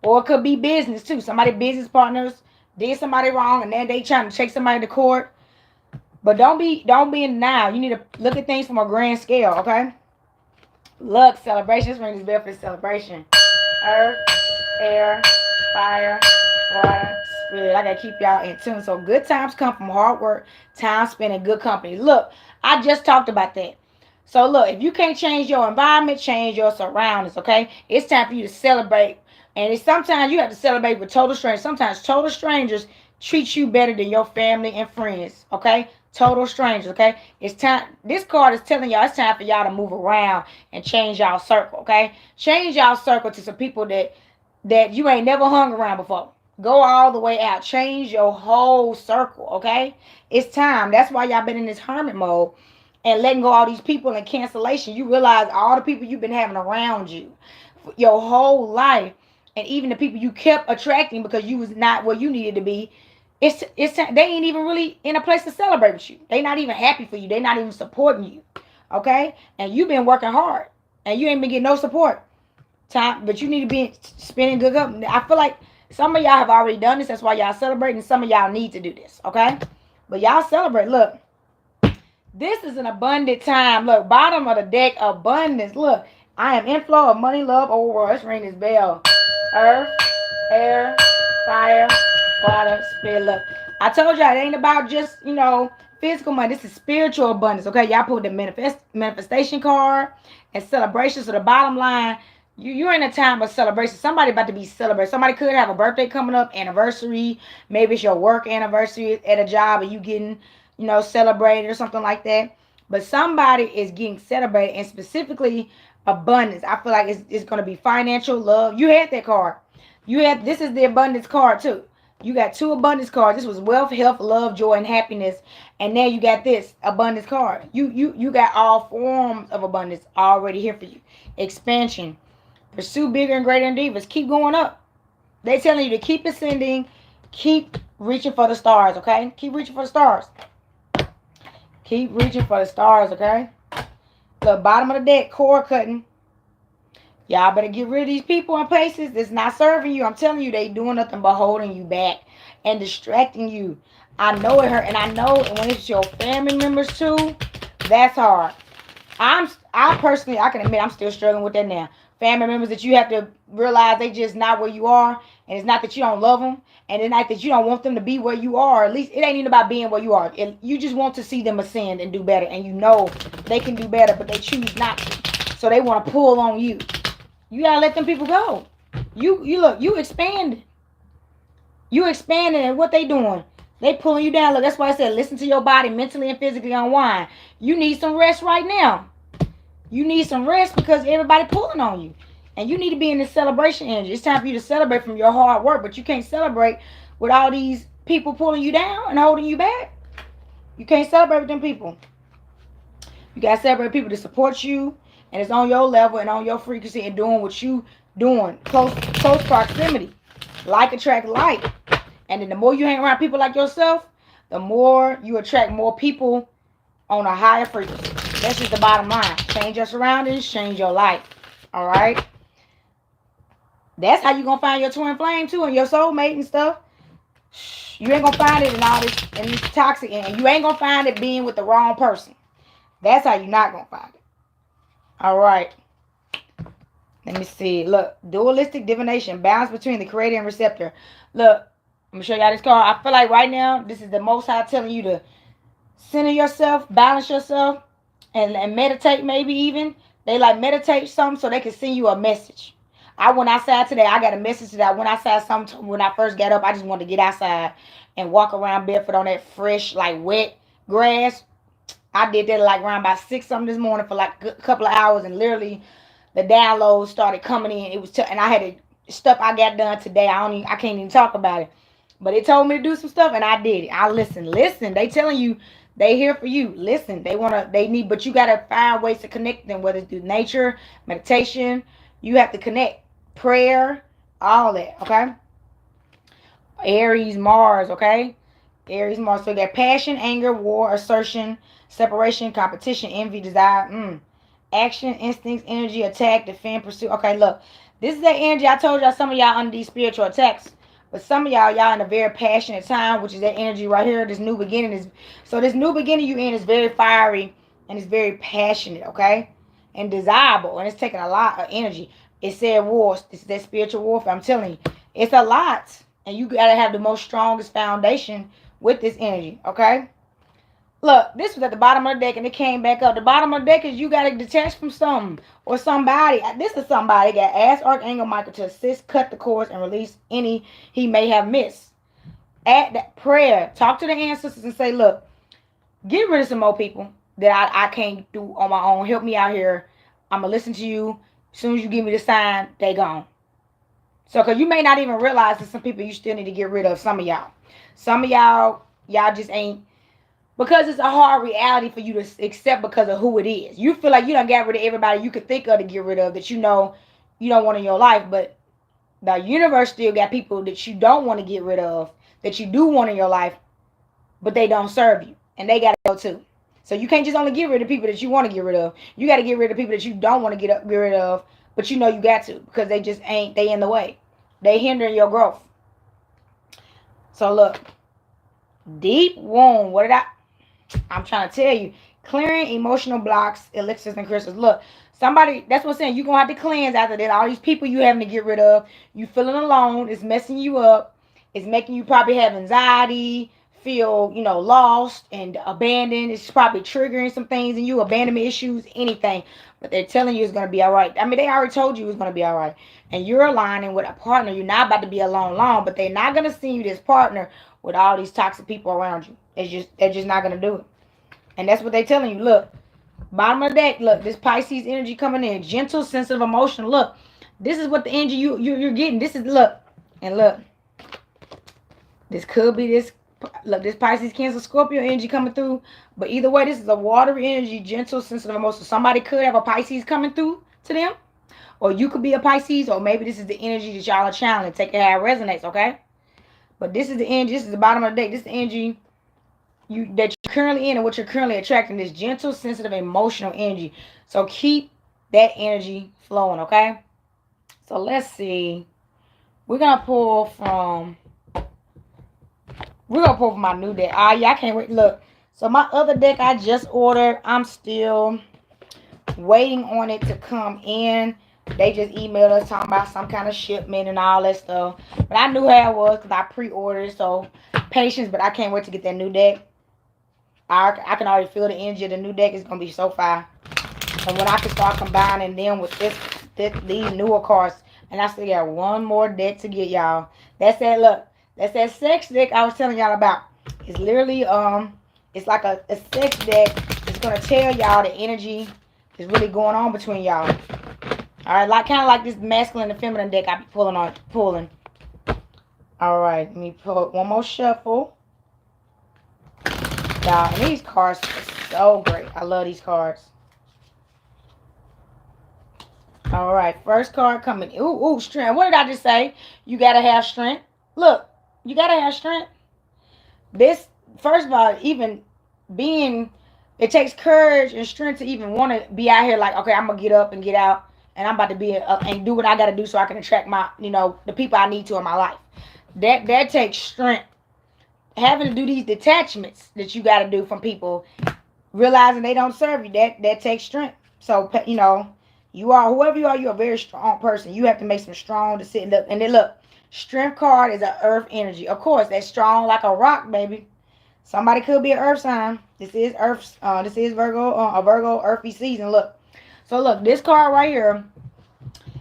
S1: Or it could be business too. Somebody, business partners, did somebody wrong and then they trying to take somebody to court. But don't be in denial. You need to look at things from a grand scale, okay? Look, celebration. Let's ring this bell for the celebration. Earth, air, fire, water, spirit. I gotta keep y'all in tune. So good times come from hard work, time spent in good company. Look, I just talked about that. So look, if you can't change your environment, change your surroundings, okay? It's time for you to celebrate. And sometimes you have to celebrate with total strangers. Sometimes total strangers treat you better than your family and friends, okay? Total strangers, okay? It's time. This card is telling y'all it's time for y'all to move around and change y'all circle, okay? Change y'all circle to some people that you ain't never hung around before. Go all the way out. Change your whole circle, okay? It's time. That's why y'all been in this hermit mode and letting go all these people in cancellation. You realize all the people you've been having around you your whole life, and even the people you kept attracting because you was not where you needed to be. It's they ain't even really in a place to celebrate with you. They not even happy for you. They not even supporting you, okay? And you've been working hard, and you ain't been getting no support. Time, but you need to be spending good up. I feel like some of y'all have already done this. That's why y'all celebrating. Some of y'all need to do this, okay? But y'all celebrate. Look, this is an abundant time. Look, bottom of the deck, abundance. Look, I am inflow of money, love, overall. Let's ring this bell. Earth, air, fire, water, spirit. Look, I told y'all it ain't about just, physical money. This is spiritual abundance. Okay, y'all put the manifestation card and celebration. So the bottom line, you're in a time of celebration. Somebody about to be celebrated. Somebody could have a birthday coming up, anniversary. Maybe it's your work anniversary at a job and you getting, celebrated or something like that. But somebody is getting celebrated, and specifically abundance. I feel like it's going to be financial, love. You had that card. This is the abundance card too. You got two abundance cards. This was wealth, health, love, joy, and happiness. And now you got this abundance card. You got all forms of abundance already here for you. Expansion. Pursue bigger and greater endeavors. Keep going up. They telling you to keep ascending. Keep reaching for the stars, okay? Keep reaching for the stars. Keep reaching for the stars, okay? The bottom of the deck, cord cutting. Y'all better get rid of these people and places that's not serving you. I'm telling you, they doing nothing but holding you back and distracting you. I know it hurt, and I know when it's your family members too, that's hard. I personally, I can admit I'm still struggling with that now. Family members that you have to realize they just not where you are, and it's not that you don't love them, and it's not that you don't want them to be where you are. At least it ain't even about being where you are. You just want to see them ascend and do better, and you know they can do better, but they choose not to. So they want to pull on you. You gotta let them people go. You look, you expanding. You expanding, and what they doing? They pulling you down. Look, that's why I said listen to your body mentally and physically unwind. You need some rest right now. You need some rest because everybody pulling on you. And you need to be in this celebration energy. It's time for you to celebrate from your hard work, but you can't celebrate with all these people pulling you down and holding you back. You can't celebrate with them people. You gotta celebrate people to support you and it's on your level and on your frequency and doing what you doing. Close proximity. Like attract like. And then the more you hang around people like yourself, the more you attract more people on a higher frequency. That's just the bottom line. Change your surroundings, change your life. All right? That's how you going to find your twin flame too and your soulmate and stuff. You ain't going to find it in all this toxic, and you ain't going to find it being with the wrong person. That's how you're not going to find it. All right. Let me see. Look, dualistic divination, balance between the creator and receptor. Look, I'm going to show y'all this card. I feel like right now, this is the Most High telling you to center yourself, balance yourself, and meditate maybe even. They like meditate something so they can send you a message. I went outside today. I got a message that I went outside when I first got up. I just wanted to get outside and walk around barefoot on that fresh, like wet grass. I did that like around about 6 something this morning for like a couple of hours, and literally the downloads started coming in. It was and I had stuff I got done today. I can't even talk about it. But it told me to do some stuff and I did it. I listened. Listen, they telling you they here for you. Listen, but you gotta find ways to connect them, whether it's through nature, meditation. You have to connect. Prayer, all that, okay? Aries, Mars, okay? Aries, Mars. So you got passion, anger, war, assertion, separation, competition, envy, desire, action, instincts, energy, attack, defend, pursue. Okay, look. This is that energy. I told y'all some of y'all under these spiritual attacks. But some of y'all in a very passionate time, which is that energy right here. This new beginning is... So this new beginning you in is very fiery and it's very passionate, okay? And desirable. And it's taking a lot of energy. It said war. This is that spiritual warfare. I'm telling you. It's a lot. And you got to have the most strongest foundation with this energy, okay? Look, this was at the bottom of the deck and it came back up. The bottom of the deck is you got to detach from something or somebody. This is somebody that asked Archangel Michael to assist, cut the cords, and release any he may have missed. At that prayer, talk to the ancestors and say, look, get rid of some more people that I can't do on my own. Help me out here. I'm going to listen to you. As soon as you give me the sign, they gone. So, because you may not even realize that some people you still need to get rid of. Some of y'all. Some of y'all just ain't, because it's a hard reality for you to accept because of who it is. You feel like you done got rid of everybody you could think of to get rid of that you know you don't want in your life, but the universe still got people that you don't want to get rid of, that you do want in your life, but they don't serve you, and they gotta go too. So you can't just only get rid of people that you want to get rid of. You got to get rid of people that you don't want to get rid of, but you know you got to, because they just ain't, they in the way. They hindering your growth. So look, deep wound. What did I'm trying to tell you. Clearing emotional blocks, elixirs, and crystals. Look, somebody, that's what I'm saying. You're going to have to cleanse after that. All these people you having to get rid of. You feeling alone. It's messing you up. It's making you probably have anxiety, feel, lost and abandoned. It's probably triggering some things in you, abandonment issues, anything. But they're telling you it's going to be all right. I mean, they already told you it's going to be all right. And you're aligning with a partner. You're not about to be alone long, but they're not going to see you this partner with all these toxic people around you. They're just not going to do it. And that's what they telling you. Look, bottom of the deck. Look, this Pisces energy coming in. Gentle, sensitive, emotional. Look, this is what the energy you're getting. This is, look. And look. This could be this. Look, this Pisces, Cancer, Scorpio energy coming through. But either way, this is a watery energy. Gentle, sensitive, emotional. Somebody could have a Pisces coming through to them. Or you could be a Pisces. Or maybe this is the energy that y'all are channeling. Take it how it resonates, okay? But this is the energy. This is the bottom of the deck. This is the energy that you're currently in, and what you're currently attracting, this gentle, sensitive, emotional energy. So keep that energy flowing, okay? So let's see. We're gonna pull from my new deck. Yeah, I can't wait. Look, so my other deck I just ordered. I'm still waiting on it to come in. They just emailed us talking about some kind of shipment and all that stuff. But I knew how it was because I pre-ordered. So patience, but I can't wait to get that new deck. I can already feel the energy of the new deck is going to be so fire. And when I can start combining them with these newer cards. And I still got one more deck to get, y'all. That's that, look. That's that sex deck I was telling y'all about. It's literally, it's like a sex deck. It's going to tell y'all the energy is really going on between y'all. Alright, kind of like this masculine and feminine deck I be pulling. Alright, let me pull one more shuffle. Y'all, and these cards are so great. I love these cards. Alright, first card coming. Ooh, strength. What did I just say? You gotta have strength. Look, you gotta have strength. This, first of all, even being, it takes courage and strength to even want to be out here like, okay, I'm gonna get up and get out, and I'm about to be and do what I gotta do so I can attract my, the people I need to in my life. That takes strength. Having to do these detachments that you got to do from people, realizing they don't serve you, that takes strength. So, you are, whoever you are, you're a very strong person. You have to make some strong decisions. And then look, strength card is an earth energy. Of course, that's strong like a rock, baby. Somebody could be an earth sign. This is earth. This is Virgo, a Virgo earthy season. Look. So look, this card right here,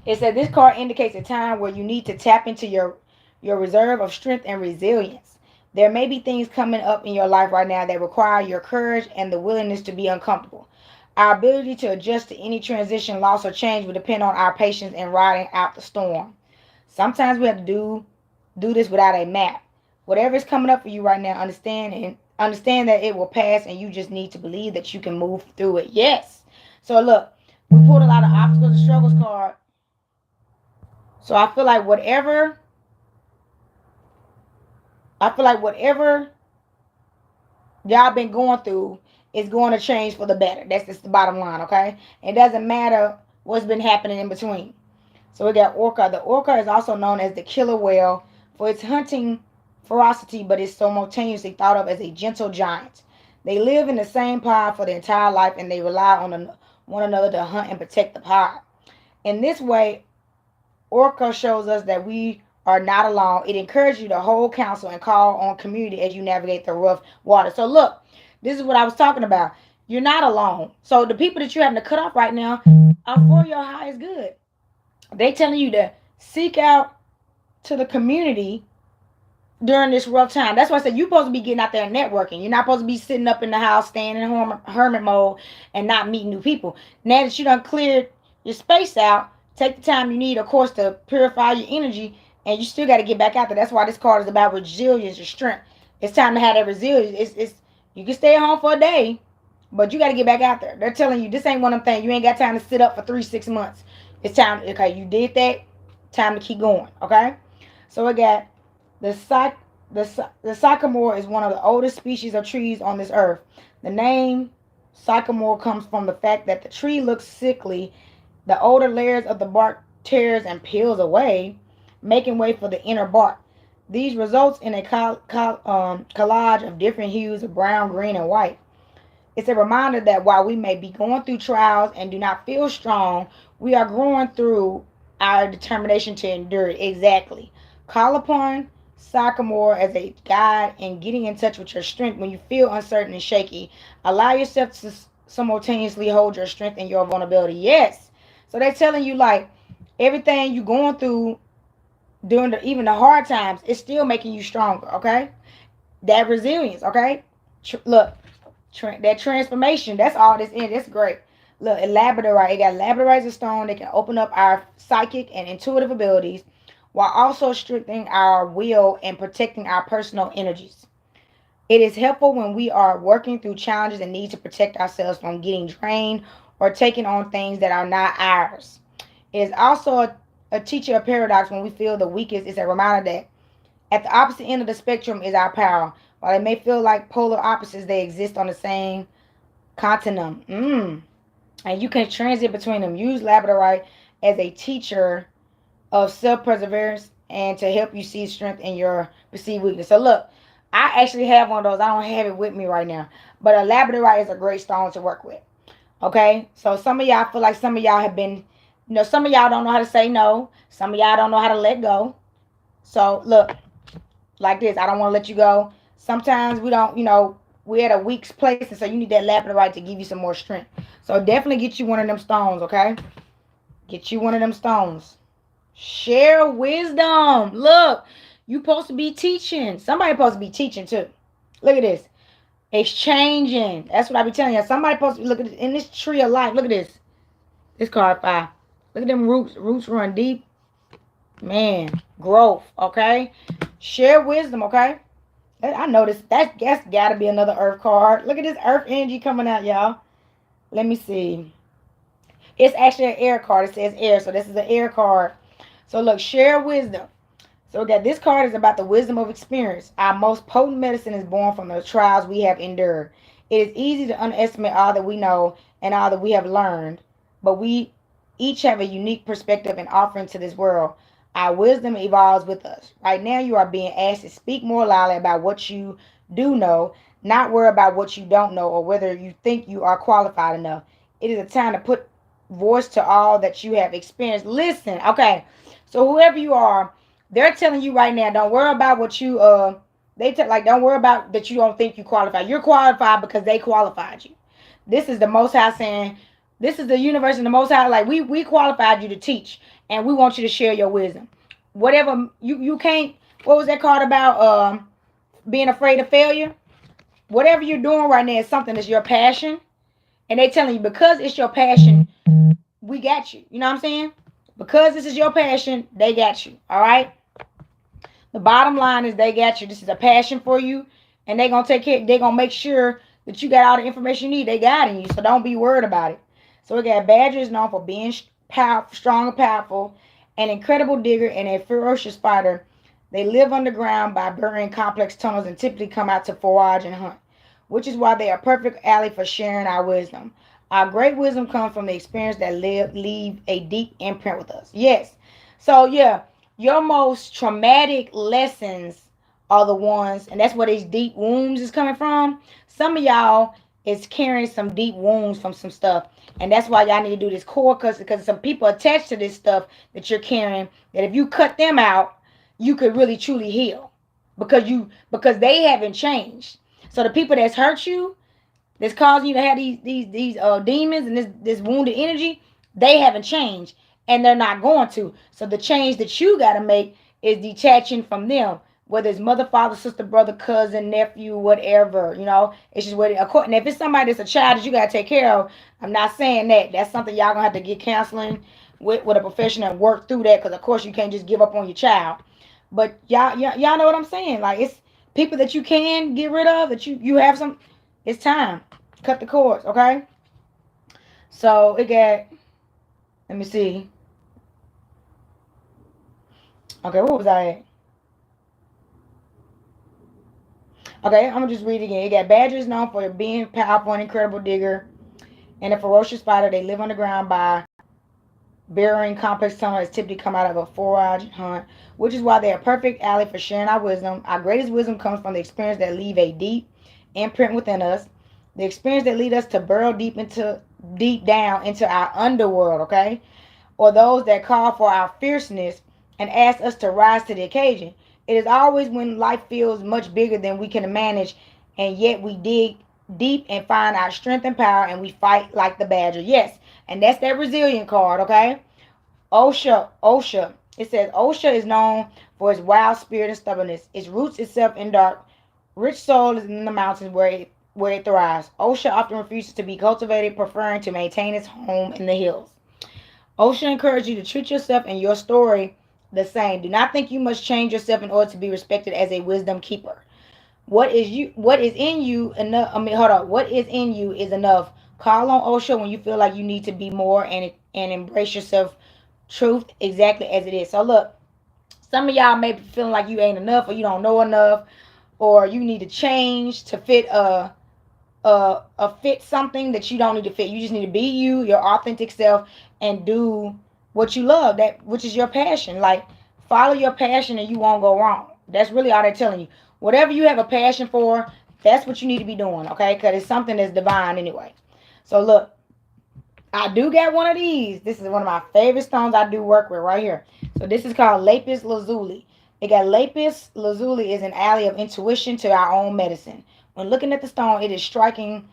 S1: it said this card indicates a time where you need to tap into your reserve of strength and resilience. There may be things coming up in your life right now that require your courage and the willingness to be uncomfortable. Our ability to adjust to any transition, loss, or change will depend on our patience in riding out the storm. Sometimes we have to do this without a map. Whatever is coming up for you right now, understand that it will pass, and you just need to believe that you can move through it. Yes. So look, we pulled a lot of obstacles and struggles card. So I feel like whatever y'all been going through is going to change for the better. That's just the bottom line, okay? It doesn't matter what's been happening in between. So we got orca. The orca is also known as the killer whale for its hunting ferocity, but is simultaneously thought of as a gentle giant. They live in the same pod for their entire life, and they rely on one another to hunt and protect the pod. In this way, orca shows us that we are not alone. It encourages you to hold counsel and call on community as you navigate the rough water. So look, this is what I was talking about. You're not alone. So the people that you're having to cut off right now are for your highest good. They telling you to seek out to the community during this rough time. That's why I said you're supposed to be getting out there and networking. You're not supposed to be sitting up in the house, staying in hermit mode and not meeting new people. Now that you done cleared your space out, Take the time you need, of course, to purify your energy, and you still got to get back out there. That's why this card is about resilience and strength. It's time to have that resilience. It's you can stay at home for a day, but you got to get back out there. They're telling you this ain't one of them things. You ain't got time to sit up for 3 6 months. It's time. Okay, you did that. Time to keep going. Okay. So we got the the sycamore is one of the oldest species of trees on this earth. The name sycamore comes from the fact that the tree looks sickly. The older layers of the bark tears and peels away, making way for the inner bark. These results in a collage of different hues of brown, green, and white. It's a reminder that while we may be going through trials and do not feel strong, we are growing through our determination to endure it. Exactly. Call upon Sycamore as a guide in getting in touch with your strength when you feel uncertain and shaky. Allow yourself to simultaneously hold your strength and your vulnerability. Yes. So they're telling you like everything you going through during even the hard times, it's still making you stronger. Okay, that resilience. Okay, look, that transformation. That's all this in. That's great. Look, labradorite. It got labradorite as a stone. They can open up our psychic and intuitive abilities while also strengthening our will and protecting our personal energies. It is helpful when we are working through challenges and need to protect ourselves from getting drained or taking on things that are not ours. It is also a teacher of paradox when we feel the weakest. It's a reminder that at the opposite end of the spectrum is our power. While they may feel like polar opposites, they exist on the same continuum. And you can transit between them. Use labradorite as a teacher of self-perseverance and to help you see strength in your perceived weakness. So look, I actually have one of those. I don't have it with me right now. But a labradorite is a great stone to work with. Okay? So some of y'all feel like some of y'all have been, some of y'all don't know how to say no. Some of y'all don't know how to let go. So look, like this, I don't want to let you go. Sometimes we don't, we're at a weak place, and so you need that labradorite to give you some more strength. So definitely get you one of them stones, okay? Get you one of them stones. Share wisdom. Look, you supposed to be teaching. Somebody supposed to be teaching too. Look at this. Exchanging. That's what I be telling you. Somebody supposed to be looking in this tree of life. Look at this. This card 5. Look at them roots. Roots run deep. Man, growth, okay? Share wisdom, okay? I noticed that's got to be another earth card. Look at this earth energy coming out, y'all. Let me see. It's actually an air card. It says air, so this is an air card. So look, share wisdom. So again, this card is about the wisdom of experience. Our most potent medicine is born from the trials we have endured. It is easy to underestimate all that we know and all that we have learned, but we each have a unique perspective and offering to this world. Our wisdom evolves with us. Right now, you are being asked to speak more loudly about what you do know, not worry about what you don't know or whether you think you are qualified enough. It is a time to put voice to all that you have experienced. Listen, okay, so whoever you are, they're telling you right now, don't worry about what you don't worry about that you don't think you qualify. You're qualified because they qualified you. This is the Most High saying, this is the universe and the Most High, like we qualified you to teach, and we want you to share your wisdom. Whatever you can't, what was that card about? Being afraid of failure. Whatever you're doing right now is something that's your passion, and they telling you because it's your passion, we got you. You know what I'm saying? Because this is your passion, they got you. All right. The bottom line is they got you. This is a passion for you, and they're gonna take care. They're gonna make sure that you got all the information you need. They guiding you, so don't be worried about it. So we got Badger is known for being strong and powerful, an incredible digger, and a ferocious fighter. They live underground by burying complex tunnels and typically come out to forage and hunt, which is why they are a perfect ally for sharing our wisdom. Our great wisdom comes from the experience that leave a deep imprint with us. Yes. So yeah, your most traumatic lessons are the ones, and that's where these deep wounds is coming from. Some of y'all is carrying some deep wounds from some stuff, and that's why y'all need to do this core, because some people attached to this stuff that you're carrying, that if you cut them out, you could really truly heal, because they haven't changed. So the people that's hurt you, that's causing you to have these demons and this wounded energy, they haven't changed, and they're not going to. So the change that you got to make is detaching from them, whether it's mother, father, sister, brother, cousin, nephew, whatever. It's just what according. If it's somebody that's a child that you got to take care of, I'm not saying that. That's something y'all gonna have to get counseling with a professional and work through that, because of course you can't just give up on your child. But y'all know what I'm saying. Like, it's people that you can get rid of, that you have some. It's time. Cut the cords, okay? So it got. Let me see. Okay, what was I at? Okay, I'm gonna just read it again. It got Badger is known for being powerful and incredible digger and a ferocious fighter. They live underground by burying complex tunnels typically come out of a forage hunt, which is why they are a perfect ally for sharing our wisdom. Our greatest wisdom comes from the experience that leave a deep imprint within us. The experience that lead us to burrow deep down into our underworld, okay? Or those that call for our fierceness and ask us to rise to the occasion. It is always when life feels much bigger than we can manage, and yet we dig deep and find our strength and power, and we fight like the badger. Yes, and that's that resilient card, okay? OSHA. It says OSHA is known for its wild spirit and stubbornness. Its roots itself in dark, rich soil is in the mountains where it thrives. OSHA often refuses to be cultivated, preferring to maintain its home in the hills. OSHA encourages you to treat yourself and your story the same. Do not think you must change yourself in order to be respected as a wisdom keeper. What is in you enough? I mean, hold on. What is in you is enough. Call on OSHA when you feel like you need to be more, and embrace yourself truth exactly as it is. So look, some of y'all may be feeling like you ain't enough, or you don't know enough, or you need to change to fit fit something that you don't need to fit. You just need to be you, your authentic self, and do what you love, that which is your passion. Like, follow your passion and you won't go wrong. That's really all they're telling you. Whatever you have a passion for, that's what you need to be doing, okay? Because it's something that's divine anyway. So look, I do got one of these. This is one of my favorite stones I do work with right here. So this is called lapis lazuli. It got lapis lazuli is an ally of intuition to our own medicine. When looking at the stone, it is striking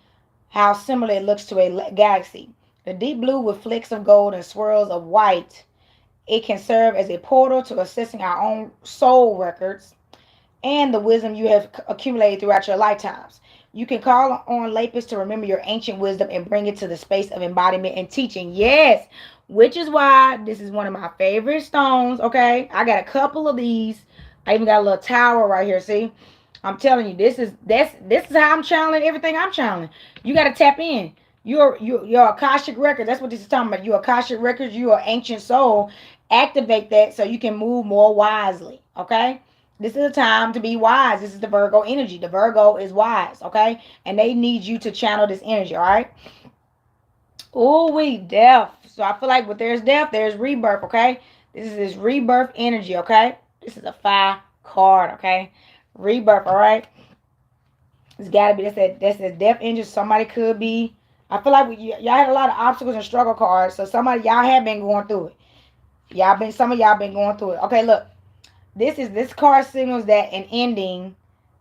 S1: how similar it looks to a galaxy. The deep blue with flecks of gold and swirls of white, it can serve as a portal to assessing our own soul records and the wisdom you have accumulated throughout your lifetimes. You can call on lapis to remember your ancient wisdom and bring it to the space of embodiment and teaching. Yes, which is why this is one of my favorite stones, okay? I got a couple of these. I even got a little tower right here, see? I'm telling you, this is how I'm channeling everything I'm channeling. You got to tap in. Your Akashic record. That's what this is talking about. Your Akashic records, your ancient soul. Activate that so you can move more wisely, okay? This is a time to be wise. This is the Virgo energy. The Virgo is wise, okay? And they need you to channel this energy, all right? Oh, we death. So I feel like when there's death, there's rebirth, okay? This is this rebirth energy, okay? This is a 5 card, okay? Rebirth, all right? It's got to be, that's a death energy. Somebody could be, I feel like y'all had a lot of obstacles and struggle cards. So y'all have been going through it. Some of y'all been going through it. Okay, look. This card signals that an ending,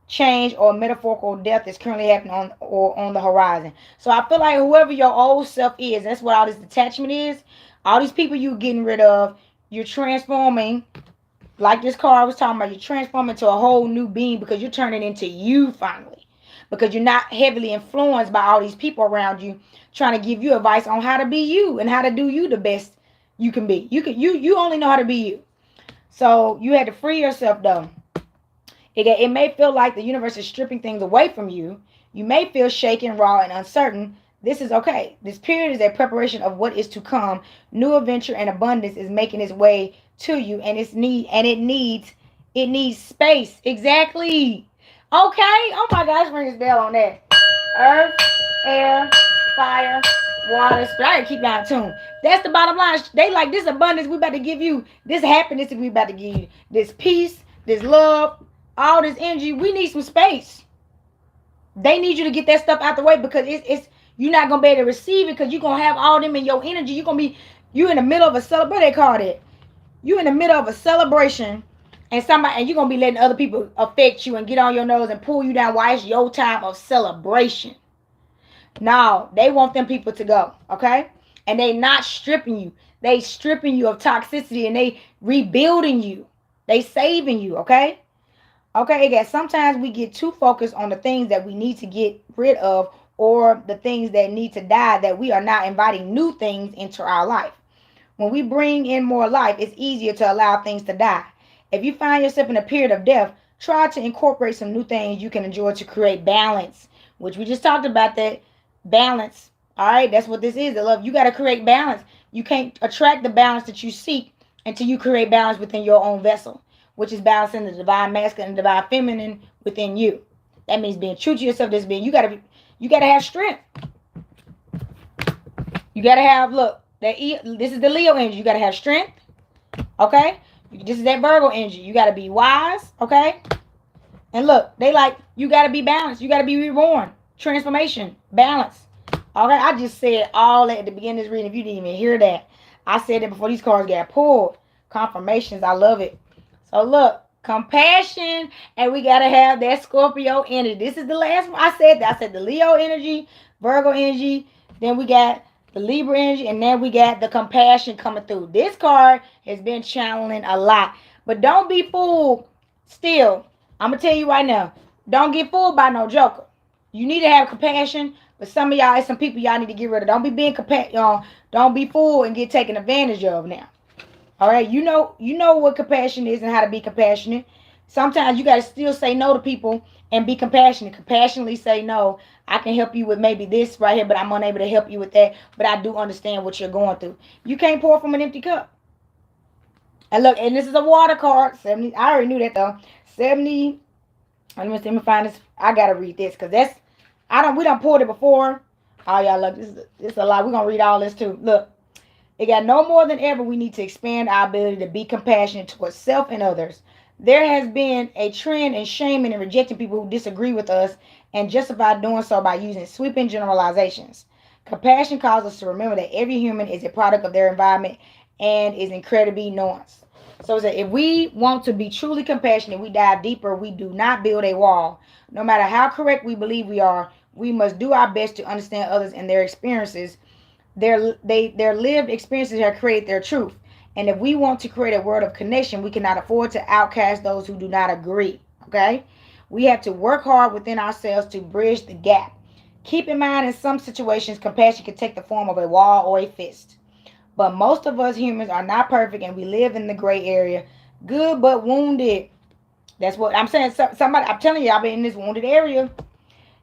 S1: change, or metaphorical death is currently happening on the horizon. So I feel like whoever your old self is, that's what all this detachment is. All these people you getting rid of, you're transforming. Like this card was talking about, you're transforming to a whole new being because you're turning into you finally. Because you're not heavily influenced by all these people around you trying to give you advice on how to be you and how to do you the best you can be. You only know how to be you. So you had to free yourself though. It may feel like the universe is stripping things away from you. You may feel shaken, raw, and uncertain. This is okay. This period is a preparation of what is to come. New adventure and abundance is making its way to you, and it needs space. Exactly. Okay. Oh my gosh, ring this bell on that. Earth, air, fire, water, spirit. I gotta keep y'all in tune. That's the bottom line. They like this abundance we about to give you, this happiness we about to give you, this peace, this love, all this energy. We need some space. They need you to get that stuff out the way because it's you're not gonna be able to receive it because you're gonna have all them in your energy. You in the middle of a celebration. They call it. You in the middle of a celebration, and you're gonna be letting other people affect you and get on your nose and pull you down while it's your time of celebration. No, they want them people to go, okay? And they not stripping you. They stripping you of toxicity and they rebuilding you. They saving you, okay? Okay, guys, sometimes we get too focused on the things that we need to get rid of or the things that need to die, that we are not inviting new things into our life. When we bring in more life, it's easier to allow things to die. If you find yourself in a period of death, try to incorporate some new things you can enjoy to create balance, which we just talked about that balance. All right, that's what this is. The love. You got to create balance. You can't attract the balance that you seek until you create balance within your own vessel, which is balancing the divine masculine and divine feminine within you. That means being true to yourself. This being you gotta have strength. You gotta have this is the Leo energy. You gotta have strength. Okay? This is that Virgo energy. You gotta be wise, okay? And look, they like you gotta be balanced. You gotta be reborn. Transformation. Balance. Okay, I just said all that at the beginning of this reading. If you didn't even hear that, I said it before these cards got pulled. Confirmations. I love it. So look, compassion, and we gotta have that Scorpio energy. This is the last one. I said that. I said the Leo energy, Virgo energy. Then we got the Libra energy, and then we got the compassion coming through. This card has been channeling a lot, but don't be fooled. Still, I'm gonna tell you right now, don't get fooled by no joker. You need to have compassion, but some of y'all, some people y'all need to get rid of. Don't be being don't be fooled and get taken advantage of now. All right, you know what compassion is and how to be compassionate. Sometimes you got to still say no to people and be compassionate. Compassionately say no. I can help you with maybe this right here, but I'm unable to help you with that. But I do understand what you're going through. You can't pour from an empty cup. And look, and this is a water card. 70. I already knew that though. 70. Let me find this. I gotta read this because that's we done poured it before. Oh y'all look, this is a lot. We're gonna read all this too. Look. It got no more than ever we need to expand our ability to be compassionate towards self and others. There has been a trend in shaming and rejecting people who disagree with us and justify doing so by using sweeping generalizations. Compassion calls us to remember that every human is a product of their environment and is incredibly nuanced. So if we want to be truly compassionate, we dive deeper. We do not build a wall. No matter how correct we believe we are, we must do our best to understand others and their experiences. Their lived experiences have created their truth. And if we want to create a world of connection, we cannot afford to outcast those who do not agree. Okay? We have to work hard within ourselves to bridge the gap. Keep in mind, in some situations, compassion can take the form of a wall or a fist. But most of us humans are not perfect and we live in the gray area. Good but wounded. That's what I'm saying. I'm telling you, I've been in this wounded area.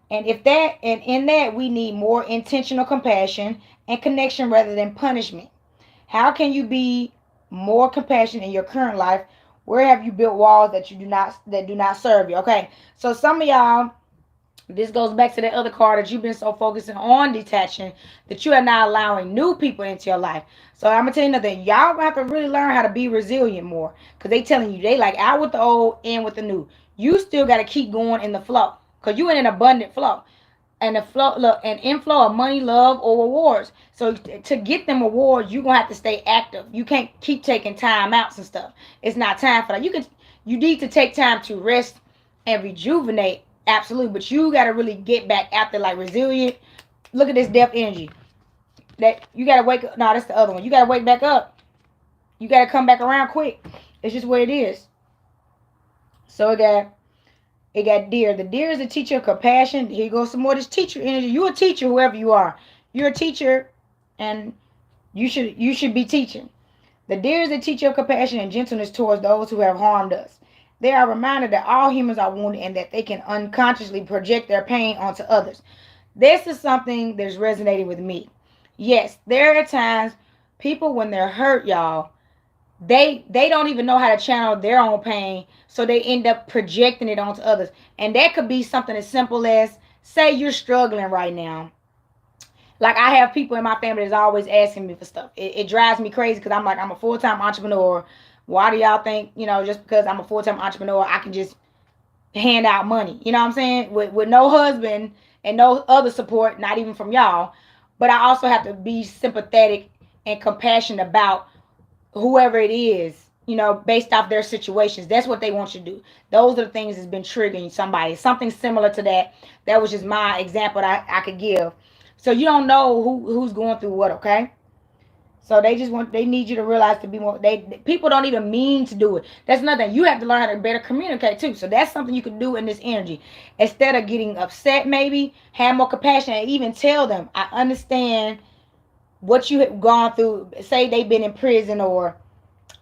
S1: And in that we need more intentional compassion and connection rather than punishment. How can you be more compassionate in your current life? Where have you built walls that do not serve you? Okay. So some of y'all, this goes back to that other card that you've been so focusing on detaching that you are not allowing new people into your life. So I'm gonna tell you nothing. Y'all have to really learn how to be resilient more. Cause they telling you they like out with the old, in with the new. You still gotta keep going in the flow. Cause you in an abundant flow. And the flow, look, an inflow of money, love, or rewards. So to get them rewards, you're gonna have to stay active. You can't keep taking time outs and stuff. It's not time for that. You need to take time to rest and rejuvenate. Absolutely, but you got to really get back out there like resilient. Look at this death energy. That you got to wake up. No, that's the other one. You got to wake back up. You got to come back around quick. It's just what it is. So it got deer. The deer is a teacher of compassion. Here goes some more. This teacher energy. You're a teacher, whoever you are. You're a teacher, and you should be teaching. The deer is a teacher of compassion and gentleness towards those who have harmed us. They are reminded that all humans are wounded and that they can unconsciously project their pain onto others. This is something that's resonating with me. Yes, there are times people when they're hurt, y'all, they don't even know how to channel their own pain, so they end up projecting it onto others. And that could be something as simple as, say you're struggling right now. Like I have people in my family that's always asking me for stuff. It drives me crazy because I'm a full-time entrepreneur. Why do y'all think, just because I'm a full-time entrepreneur, I can just hand out money? You know what I'm saying? With no husband and no other support, not even from y'all. But I also have to be sympathetic and compassionate about whoever it is, based off their situations. That's what they want you to do. Those are the things that's been triggering somebody. Something similar to that. That was just my example that I could give. So you don't know who's going through what, okay? So they need you to realize to be more, people don't even mean to do it. That's nothing. You have to learn how to better communicate too. So that's something you can do in this energy. Instead of getting upset, maybe have more compassion and even tell them, I understand what you have gone through. Say they've been in prison or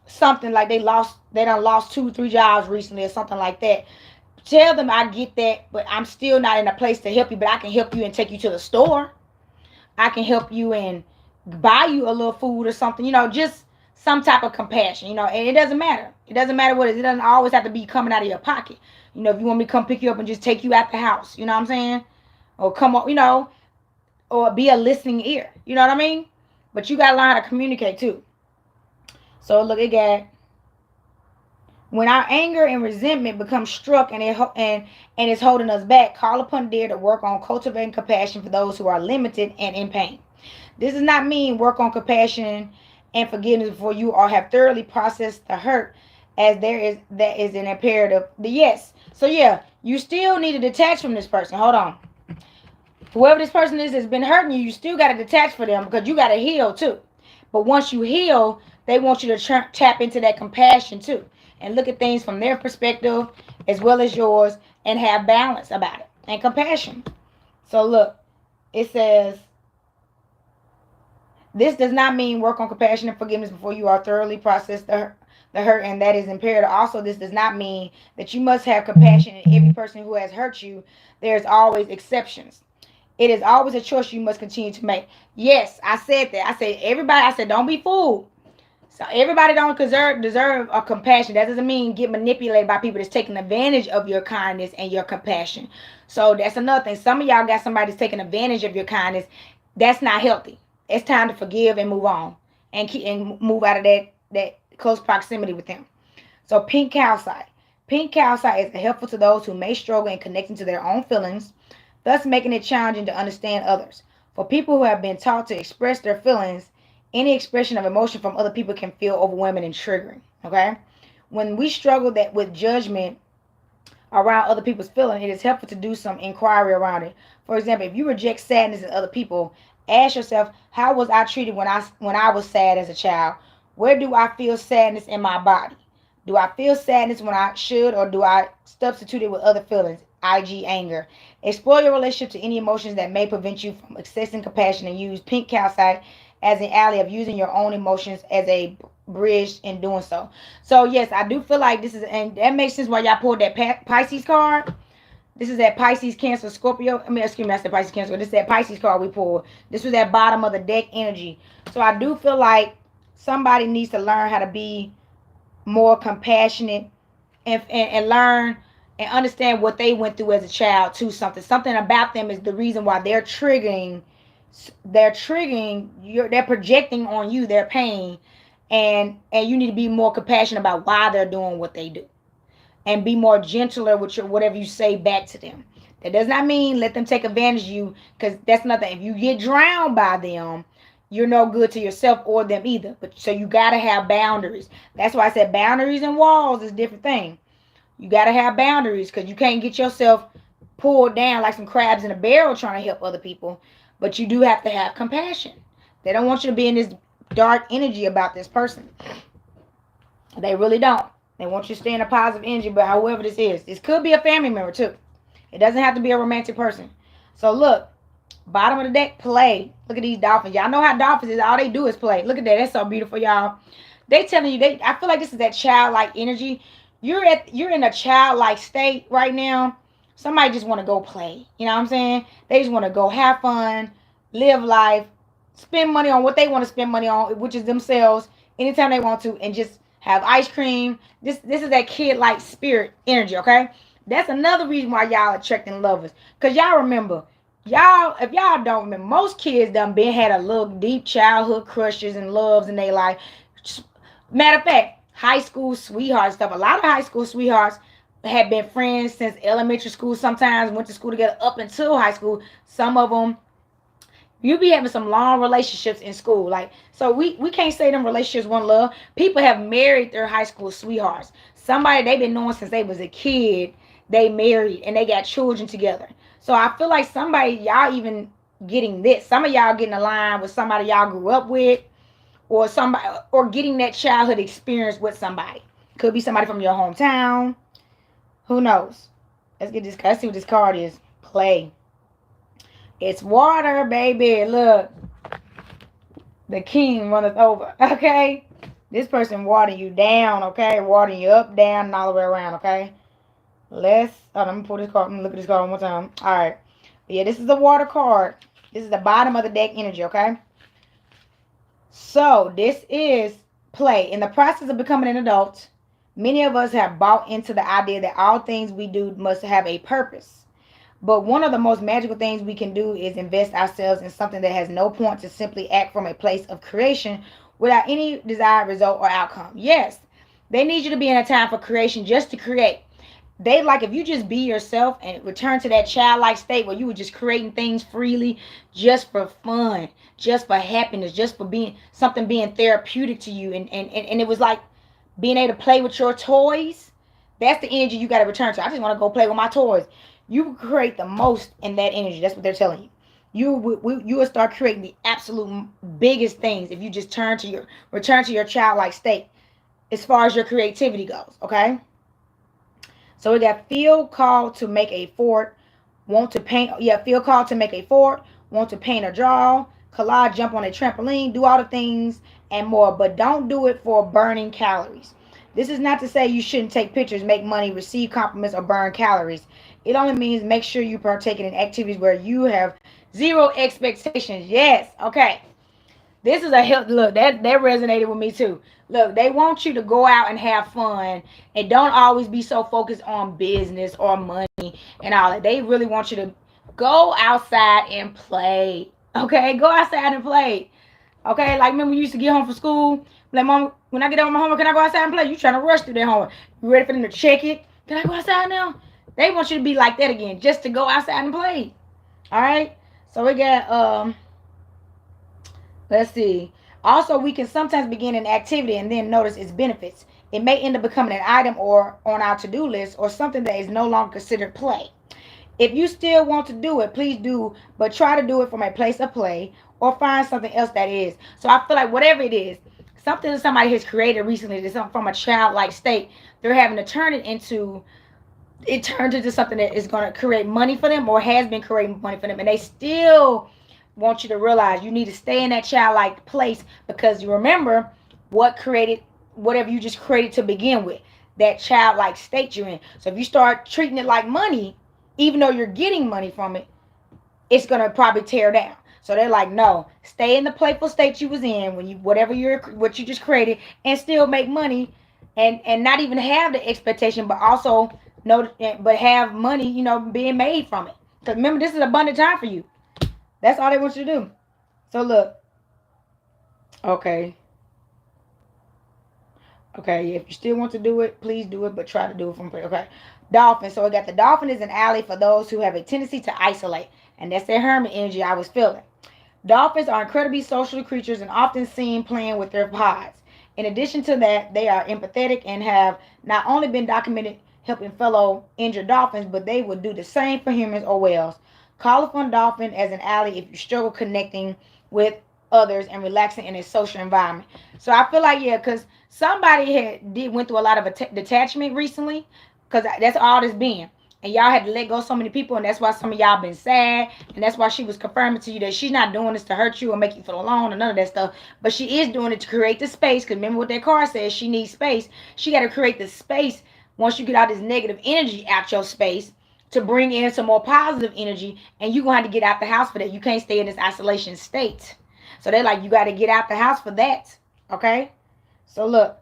S1: something, like they done lost 2 3 jobs recently or something like that. Tell them, I get that, but I'm still not in a place to help you, but I can help you and take you to the store. I can help you and buy you a little food or something, just some type of compassion, and it doesn't matter. It doesn't matter what it is. It doesn't always have to be coming out of your pocket. If you want me to come pick you up and just take you out the house, you know what I'm saying? Or come on, or be a listening ear. You know what I mean? But you gotta learn how to communicate too. So look, again, when our anger and resentment become struck and it's holding us back, call upon dear to work on cultivating compassion for those who are limited and in pain. This does not mean work on compassion and forgiveness before you or have thoroughly processed the hurt, as that is an imperative. Yes. So yeah, you still need to detach from this person. Hold on. Whoever this person is that's been hurting you, you still got to detach from them because you got to heal too. But once you heal, they want you to tap into that compassion too and look at things from their perspective as well as yours and have balance about it and compassion. So look, it says, this does not mean work on compassion and forgiveness before you are thoroughly processed the hurt, and that is imperative. Also, this does not mean that you must have compassion in every person who has hurt you. There's always exceptions. It is always a choice you must continue to make. Yes, I said that. I said everybody. I said don't be fooled. So everybody don't deserve a compassion. That doesn't mean get manipulated by people that's taking advantage of your kindness and your compassion. So that's another thing. Some of y'all got somebody that's taking advantage of your kindness. That's not healthy. It's time to forgive and move on and move out of that close proximity with them. So pink calcite. Pink calcite is helpful to those who may struggle in connecting to their own feelings, thus making it challenging to understand others. For people who have been taught to express their feelings, any expression of emotion from other people can feel overwhelming and triggering. Okay? When we struggle with judgment around other people's feelings, it is helpful to do some inquiry around it. For example, if you reject sadness in other people, ask yourself, how was I treated when I was sad as a child? Where do I feel sadness in my body? Do I feel sadness when I should, or do I substitute it with other feelings, i.g. anger? Explore your relationship to any emotions that may prevent you from accessing compassion, and use pink calcite as an ally of using your own emotions as a bridge in doing so. So yes, I do feel like this is, and that makes sense why y'all pulled that Pisces card. This is that Pisces, Cancer, Scorpio. Excuse me, I said Pisces, Cancer. This is that Pisces card we pulled. This was that bottom of the deck energy. So I do feel like somebody needs to learn how to be more compassionate and learn and understand what they went through as a child too. Something about them is the reason why they're triggering they're projecting on you their pain, and you need to be more compassionate about why they're doing what they do, and be more gentler with whatever you say back to them. That does not mean let them take advantage of you, because that's nothing. If you get drowned by them, you're no good to yourself or them either. But so you gotta have boundaries. That's why I said boundaries and walls is a different thing. You gotta have boundaries, because you can't get yourself pulled down like some crabs in a barrel trying to help other people. But you do have to have compassion. They don't want you to be in this dark energy about this person. They really don't. They want you to stay in a positive energy, but however this could be a family member too. It doesn't have to be a romantic person. So look, bottom of the deck, play. Look at these dolphins. Y'all know how dolphins is. All they do is play. Look at that. That's so beautiful, y'all. They telling you, I feel like this is that childlike energy. You're in a childlike state right now. Somebody just want to go play. You know what I'm saying? They just want to go have fun, live life, spend money on what they want to spend money on, which is themselves, anytime they want to, and just have ice cream. This is that kid-like spirit energy, okay? That's another reason why y'all attracting lovers. Because y'all remember, if y'all don't remember, most kids done had a little deep childhood crushes and loves in their life. Matter of fact, high school sweethearts stuff. A lot of high school sweethearts had been friends since elementary school, sometimes went to school together up until high school. Some of them, you be having some long relationships in school. Like, so we can't say them relationships one love. People have married their high school sweethearts. Somebody they've been knowing since they was a kid, they married and they got children together. So I feel like somebody, y'all even getting this. Some of y'all getting aligned with somebody y'all grew up with, or somebody, or getting that childhood experience with somebody. Could be somebody from your hometown. Who knows? Let's get this. Let's see what this card is. Play. It's water, baby. Look. The king runneth over. Okay? This person watering you down, okay? Watering you up, down, and all the way around, okay? Let me pull this card. Let me look at this card one more time. Alright. Yeah, this is the water card. This is the bottom of the deck energy, okay? So, this is play. In the process of becoming an adult, many of us have bought into the idea that all things we do must have a purpose. But one of the most magical things we can do is invest ourselves in something that has no point to simply act from a place of creation without any desired result or outcome. Yes, they need you to be in a time for creation just to create. They like if you just be yourself and return to that childlike state where you were just creating things freely, just for fun, just for happiness, just for being something being therapeutic to you. And it was like being able to play with your toys. That's the energy you got to return to. I just want to go play with my toys. You create the most in that energy. That's what they're telling you. You will start creating the absolute biggest things if you just return to your childlike state as far as your creativity goes. Okay. So we got feel called to make a fort, want to paint. Yeah, feel called to make a fort, want to paint or draw, collage, jump on a trampoline, do all the things and more. But don't do it for burning calories. This is not to say you shouldn't take pictures, make money, receive compliments, or burn calories. It only means make sure you partake in activities where you have zero expectations. Yes, okay. This is a help. Look, that resonated with me too. Look, they want you to go out and have fun and don't always be so focused on business or money and all that. They really want you to go outside and play. Okay, go outside and play. Okay, like remember we used to get home from school. Like, mom, when I get home from homework, can I go outside and play? You trying to rush through that homework? You ready for them to check it? Can I go outside now? They want you to be like that again, just to go outside and play. All right. So we got let's see. Also, we can sometimes begin an activity and then notice its benefits. It may end up becoming an item or on our to-do list or something that is no longer considered play. If you still want to do it, please do, but try to do it from a place of play or find something else that is. So I feel like whatever it is, something that somebody has created recently that's from a childlike state, they're having to turn it into it turned into something that is going to create money for them or has been creating money for them, and they still want you to realize you need to stay in that childlike place because you remember what created whatever you just created to begin with, that childlike state you're in. So if you start treating it like money, even though you're getting money from it, it's gonna probably tear down. So they're like, no, stay in the playful state you was in when you what you just created and still make money, and not even have the expectation, but also know but have money, being made from it. Because remember, this is abundant time for you. That's all they want you to do. So look, okay. Okay, if you still want to do it, please do it, but try to do it from play. Okay. Dolphin. So we got the dolphin is an ally for those who have a tendency to isolate. And that's that hermit energy I was feeling. Dolphins are incredibly social creatures and often seen playing with their pods. In addition to that, they are empathetic and have not only been documented helping fellow injured dolphins, but they will do the same for humans or whales. Call upon dolphin as an ally if you struggle connecting with others and relaxing in a social environment. So I feel like, yeah, because somebody went through a lot of detachment recently, because that's all this been. And y'all had to let go so many people, and that's why some of y'all been sad, and that's why she was confirming to you that she's not doing this to hurt you or make you feel alone or none of that stuff, but she is doing it to create the space, because remember what that card says, she needs space. She got to create the space once you get all this negative energy out your space to bring in some more positive energy, and you're going to have to get out the house for that. You can't stay in this isolation state. So they're like, you got to get out the house for that, okay? So look.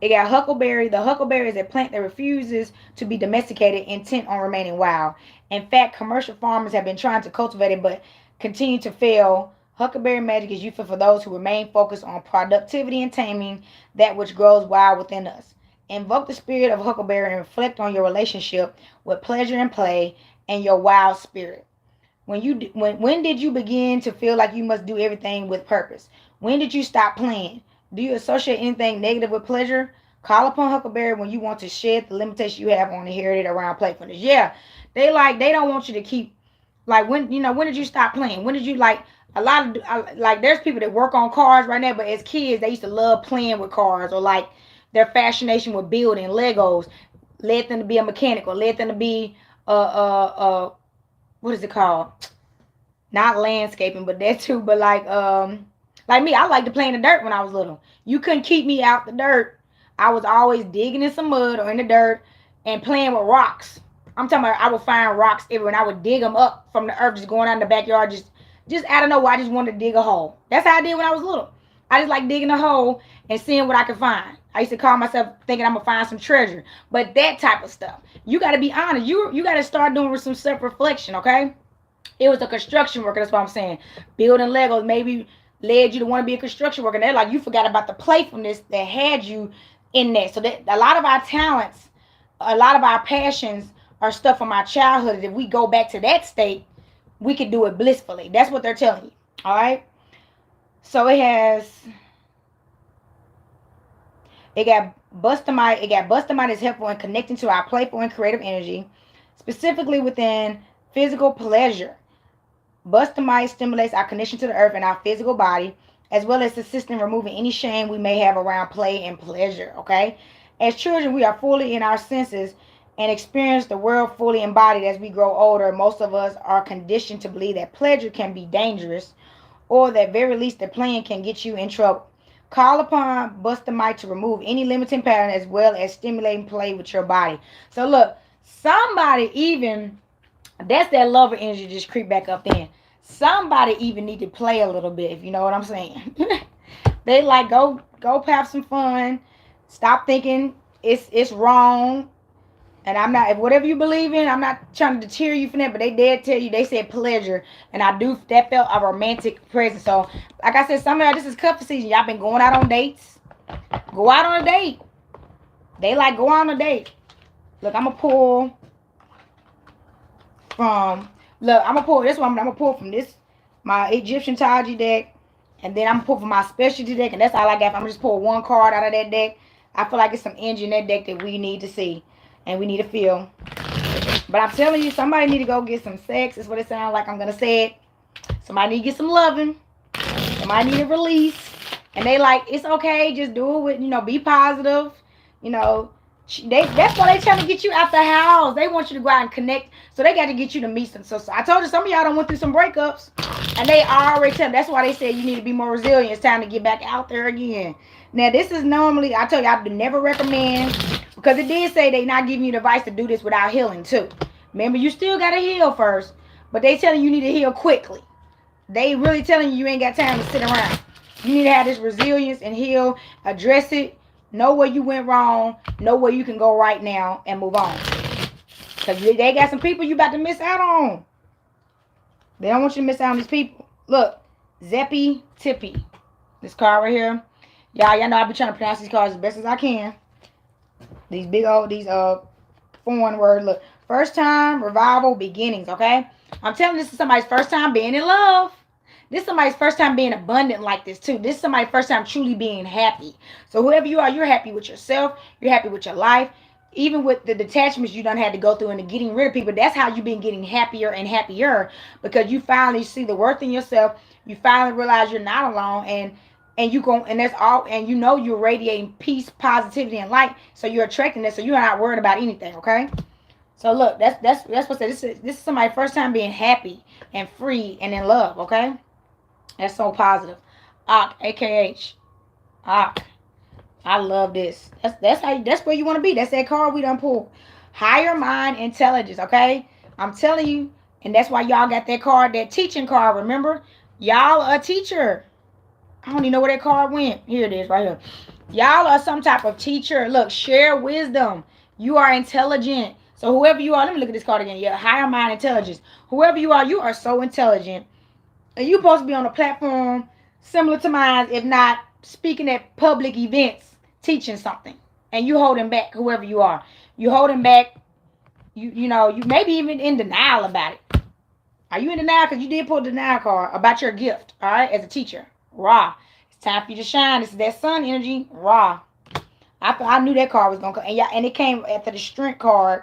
S1: It got huckleberry. The huckleberry is a plant that refuses to be domesticated, intent on remaining wild. In fact, commercial farmers have been trying to cultivate it but continue to fail. Huckleberry magic is useful for those who remain focused on productivity and taming that which grows wild within us. Invoke the spirit of huckleberry and reflect on your relationship with pleasure and play and your wild spirit. When did you begin to feel like you must do everything with purpose? When did you stop playing? Do you associate anything negative with pleasure? Call upon Huckleberry when you want to shed the limitation you have on inherited around playfulness. Yeah, they don't want you to keep like when did you stop playing? When did you a lot of like there's people that work on cars right now, but as kids they used to love playing with cars or like their fascination with building Legos led them to be a mechanic or led them to be what is it called? Not landscaping, but that too. But like me, I like to play in the dirt when I was little. You couldn't keep me out the dirt. I was always digging in some mud or in the dirt and playing with rocks. I'm talking about I would find rocks everywhere and I would dig them up from the earth, just going out in the backyard, just out of nowhere. I just wanted to dig a hole. That's how I did when I was little. I just like digging a hole and seeing what I could find. I used to call myself thinking I'm gonna find some treasure. But that type of stuff, you got to be honest. You got to start doing some self reflection, okay? It was a construction worker. That's what I'm saying. Building Legos maybe led you to want to be a construction worker. And they're like, you forgot about the playfulness that had you in that. So that a lot of our talents, a lot of our passions are stuff from our childhood. If we go back to that state, we could do it blissfully. That's what they're telling you. All right. So it got Bustamite. It got Bustamite is helpful in connecting to our playful and creative energy, specifically within physical pleasure. Bustamite stimulates our connection to the earth and our physical body, as well as assisting removing any shame we may have around play and pleasure. Okay? As children, we are fully in our senses and experience the world fully embodied. As we grow older, most of us are conditioned to believe that pleasure can be dangerous, or that very least that playing can get you in trouble. Call upon Bustamite to remove any limiting pattern as well as stimulating play with your body. So look, somebody even that's that lover energy just creep back up then. Somebody even need to play a little bit, if you know what I'm saying. They like go have some fun. Stop thinking it's wrong. And I'm not, if whatever you believe in, I'm not trying to deter you from that, but they did tell you, they said pleasure. And I do, that felt a romantic presence. So, like I said, some of y'all, this is cuffing season. Y'all been going out on dates. Go out on a date. They like, go out on a date. Look, I'm going to pull from, I'm going to pull, this one, I'm going to pull from this, my Egyptian Taji deck. And then I'm going to pull from my specialty deck. And that's all I got. I'm going to just pull one card out of that deck. I feel like it's some energy in that deck that we need to see. And we need to feel. But I'm telling you, somebody need to go get some sex. That's what it sounds like. I'm going to say it. Somebody need to get some loving. Somebody need a release. And they like, it's okay. Just do it with, be positive. That's why they trying to get you out the house. They want you to go out and connect. So they got to get you to meet some. So I told you, some of y'all done went through some breakups. And they already tell. That's why they said you need to be more resilient. It's time to get back out there again. Now, this is normally, I tell you, I would never recommend. Because it did say they not giving you the advice to do this without healing too. Remember, you still got to heal first. But they telling you need to heal quickly. They really telling you ain't got time to sit around. You need to have this resilience and heal. Address it. Know where you went wrong. Know where you can go right now and move on. Because they got some people you about to miss out on. They don't want you to miss out on these people. Look. Zeppy Tippy. This card right here. Y'all know I be trying to pronounce these cards as best as I can. These big old, foreign words. Look, first time, revival, beginnings, okay? I'm telling you, this is somebody's first time being in love. This is somebody's first time being abundant like this, too. This is somebody's first time truly being happy. So whoever you are, you're happy with yourself. You're happy with your life. Even with the detachments you done had to go through and the getting rid of people, that's how you've been getting happier and happier. Because you finally see the worth in yourself. You finally realize you're not alone. And that's all, and you're radiating peace, positivity, and light. So you're attracting that. So you're not worried about anything, okay? So look, that's what this is somebody's first time being happy and free and in love, okay? That's so positive. Ak, AKH. Ak. I love this. That's where you want to be. That's that card we done pulled. Higher mind intelligence, okay? I'm telling you, and that's why y'all got that card, that teaching card. Remember, y'all are a teacher. I don't even know where that card went. Here it is, right here. Y'all are some type of teacher. Look, share wisdom. You are intelligent. So whoever you are, let me look at this card again. Yeah, higher mind intelligence. Whoever you are so intelligent. And you're supposed to be on a platform similar to mine, if not speaking at public events, teaching something. And you holding back, whoever you are. You holding back, you maybe even in denial about it. Are you in denial? Because you did pull a denial card about your gift, all right, as a teacher. Raw. It's time for you to shine. This is that sun energy. Raw. I knew that card was going to come. And it came after the strength card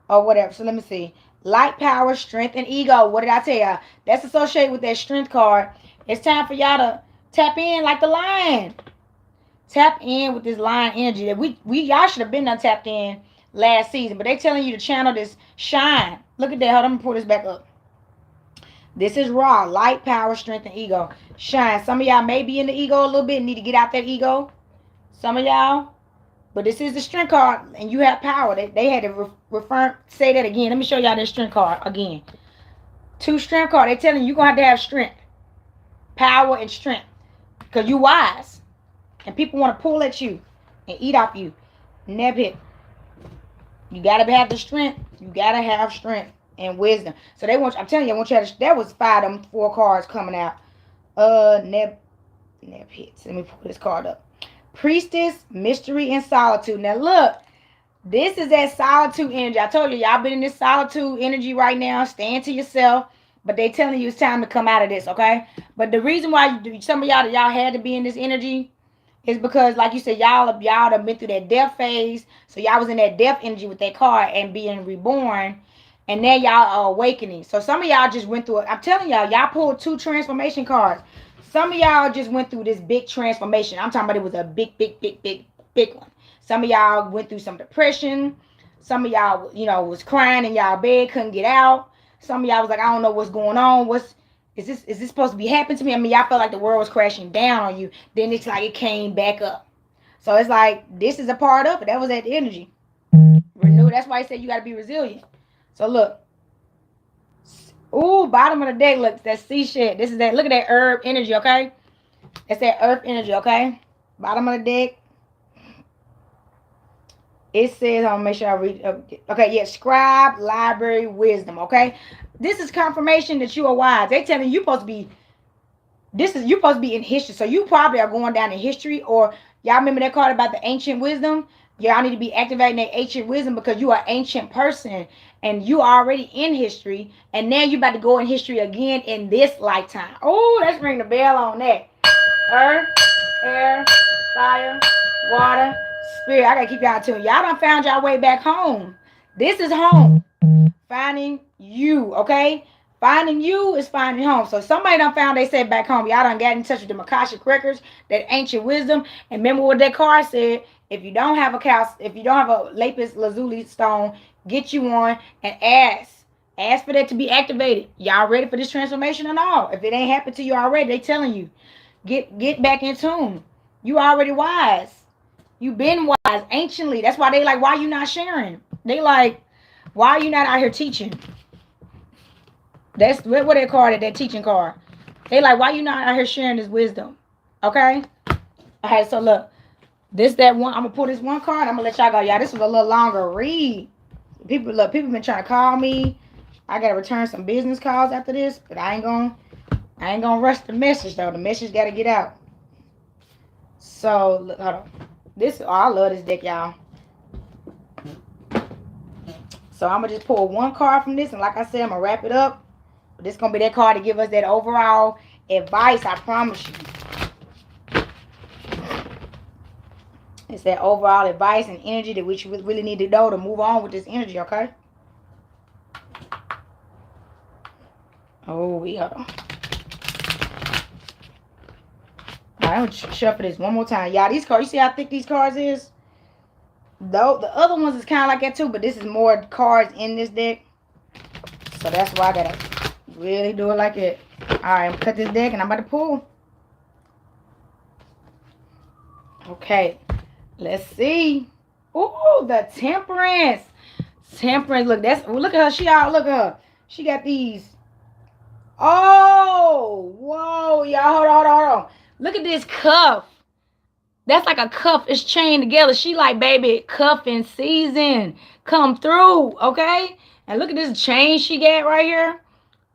S1: or whatever. So let me see. Light, power, strength, and ego. What did I tell y'all? That's associated with that strength card. It's time for y'all to tap in like the lion. Tap in with this lion energy. That y'all should have been done tapped in last season. But they telling you to channel this shine. Look at that. Hold on. Let me pull this back up. This is raw, light, power, strength, and ego. Shine. Some of y'all may be in the ego a little bit, need to get out that ego. Some of y'all. But this is the strength card, and you have power. They had to say that again. Let me show y'all this strength card again. 2 strength card. They telling you you're going to have strength. Power and strength. Because you wise. And people want to pull at you and eat off you. Never hit. You got to have the strength. You got to have strength and wisdom. So they want, I'm telling you, I want you to, that was 5 of them 4 cards coming out. Neb hits. Let me pull this card up. Priestess, mystery, and solitude. Now look, this is that solitude energy. I told you, y'all been in this solitude energy right now. Staying to yourself. But they telling you it's time to come out of this, okay? But the reason why some of y'all had to be in this energy is because, like you said, y'all have been through that death phase. So y'all was in that death energy with that card and being reborn. And now y'all are awakening. So some of y'all just went through it. I'm telling y'all pulled 2 transformation cards. Some of y'all just went through this big transformation. I'm talking about it was a big one. Some of y'all went through some depression. Some of y'all, was crying in y'all bed, couldn't get out. Some of y'all was like, I don't know what's going on. Is this supposed to be happening to me? I mean, y'all felt like the world was crashing down on you. Then it's like it came back up. So it's like, this is a part of it. That was that energy. Renew. That's why I said you got to be resilient. So look. Ooh, bottom of the deck, look, that sea shit. This is that, look at that herb energy, okay? That's that earth energy, okay? Bottom of the deck. It says, I'm gonna make sure I read, okay, yeah, scribe, library, wisdom, okay? This is confirmation that you are wise. They telling you supposed to be, you're supposed to be in history. So you probably are going down in history, or y'all remember that card about the ancient wisdom? Y'all need to be activating that ancient wisdom because you are an ancient person and you are already in history, and now you about to go in history again in this lifetime. Oh, let's ring the bell on that. Earth, air, fire, water, spirit. I gotta keep y'all tuned. Y'all done found y'all way back home. This is home. Finding you, okay? Finding you is finding home. So somebody done found they said back home. Y'all done got in touch with the Akashic records, that ancient wisdom. And remember what that card said. If you don't have a lapis lazuli stone, get you one and ask. Ask for that to be activated. Y'all ready for this transformation or no? If it ain't happened to you already, they telling you. Get back in tune. You already wise. You been wise anciently. That's why they like, why you not sharing? They like, why are you not out here teaching? That's what they call it, that teaching card. They like, why you not out here sharing this wisdom? Okay? Alright, so look. That one, I'm gonna pull this one card. I'm gonna let y'all go. Y'all, this was a little longer read. People been trying to call me. I gotta return some business calls after this, but I ain't gonna rush the message though. The message gotta get out. So look, hold on. I love this deck, y'all. So I'm gonna just pull one card from this, and like I said, I'm gonna wrap it up. This is gonna be that card to give us that overall advice. I promise you. It's that overall advice and energy that we really need to know to move on with this energy, okay? Oh, hold on. I'm gonna shuffle this one more time. Y'all, these cards, you see how thick these cards is? Though the other ones is kind of like that too, but this is more cards in this deck. So that's why I gotta really do it like that. Alright, I'm gonna cut this deck and I'm about to pull. Okay. Let's see. Ooh, the temperance. Temperance. Look, look at her. Look at her. She got these. Oh, whoa, y'all. Hold on. Look at this cuff. That's like a cuff. It's chained together. She like, baby, cuffing season. Come through, okay? And look at this chain she got right here.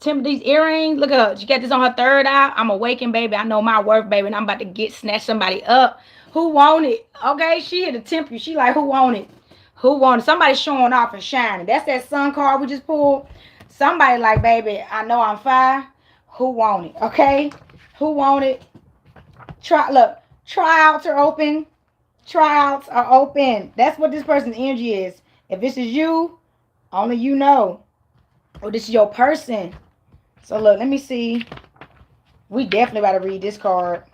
S1: These earrings. Look at her. She got this on her third eye. I'm awakened, baby. I know my worth, baby. And I'm about to snatch somebody up. Who want it? Okay, she here to tempt you. She like, who want it? Who want it? Somebody showing off and shining. That's that sun card we just pulled. Somebody like, baby, I know I'm fine. Who want it? Okay? Who want it? Tryouts are open. Tryouts are open. That's what this person's energy is. If this is you, only you know. Or this is your person. So look, let me see. We definitely got to read this card.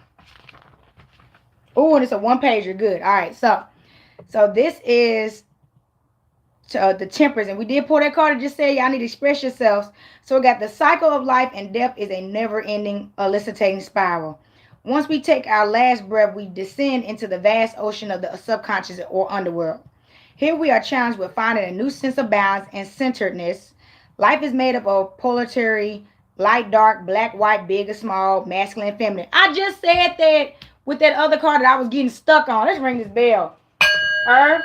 S1: Oh, and it's a one pager. Good. All right. So this is the Temperance. And we did pull that card and just said y'all need to express yourselves. So we got the cycle of life and death is a never-ending eliciting spiral. Once we take our last breath, we descend into the vast ocean of the subconscious or underworld. Here we are challenged with finding a new sense of balance and centeredness. Life is made up of polarity, light, dark, black, white, big or small, masculine, feminine. I just said that with that other card that I was getting stuck on. Let's ring this bell. Earth,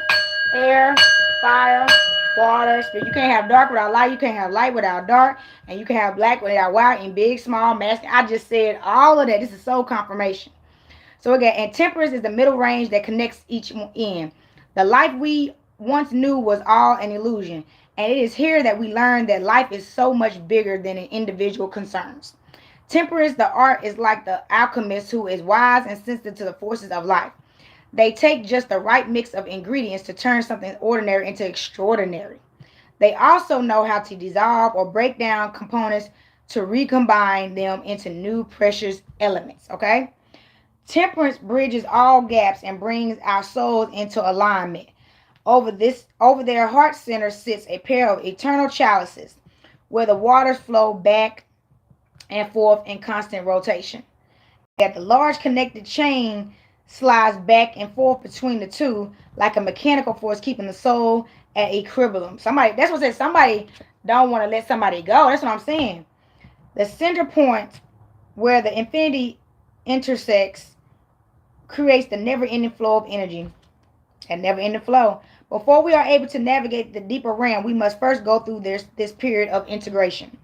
S1: air, fire, water, spirit. You can't have dark without light. You can't have light without dark. And you can have black without white and big, small, masculine. I just said all of that. This is soul confirmation. So again, and temperance is the middle range that connects each end. The life we once knew was all an illusion. And it is here that we learn that life is so much bigger than an individual concerns. Temperance, the art, is like the alchemist who is wise and sensitive to the forces of life. They take just the right mix of ingredients to turn something ordinary into extraordinary. They also know how to dissolve or break down components to recombine them into new precious elements. Okay? Temperance bridges all gaps and brings our souls into alignment. Over their heart center sits a pair of eternal chalices where the waters flow back and forth in constant rotation. At the large connected chain slides back and forth between the two like a mechanical force keeping the soul at equilibrium. That's what says somebody don't want to let somebody go. That's what I'm saying. The center point where the infinity intersects creates the never-ending flow of energy. And never-ending flow. Before we are able to navigate the deeper realm, we must first go through this period of integration.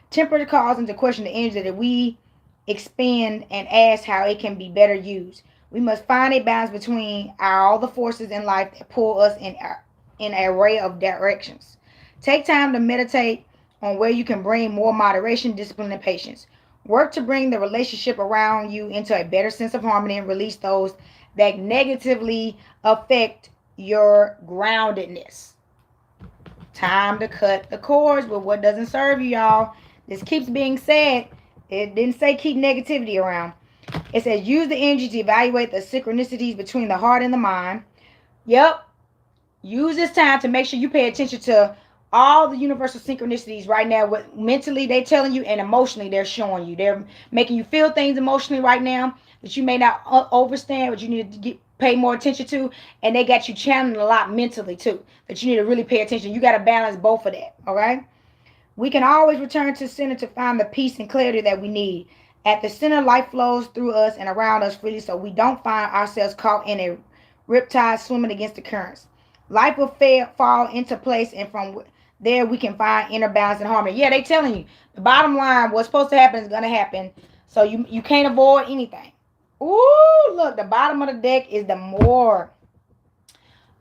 S1: Temperance calls into question the energy that we expend and ask how it can be better used. We must find a balance between all the forces in life that pull us in an array of directions. Take time to meditate on where you can bring more moderation, discipline, and patience. Work to bring the relationship around you into a better sense of harmony and release those that negatively affect your groundedness. Time to cut the cords with what doesn't serve you, y'all. This keeps being said. It didn't say keep negativity around. It says use the energy to evaluate the synchronicities between the heart and the mind. Yep. Use this time to make sure you pay attention to all the universal synchronicities right now. What mentally they're telling you and emotionally they're showing you. They're making you feel things emotionally right now that you may not understand, but you need to pay more attention to. And they got you channeling a lot mentally too, that you need to really pay attention. You got to balance both of that, all right? We can always return to center to find the peace and clarity that we need. At the center, life flows through us and around us freely, so we don't find ourselves caught in a riptide swimming against the currents. Life will fall into place, and from there we can find inner balance and harmony. Yeah, they telling you the bottom line, what's supposed to happen is going to happen, so you can't avoid anything. Ooh, look, the bottom of the deck is the more.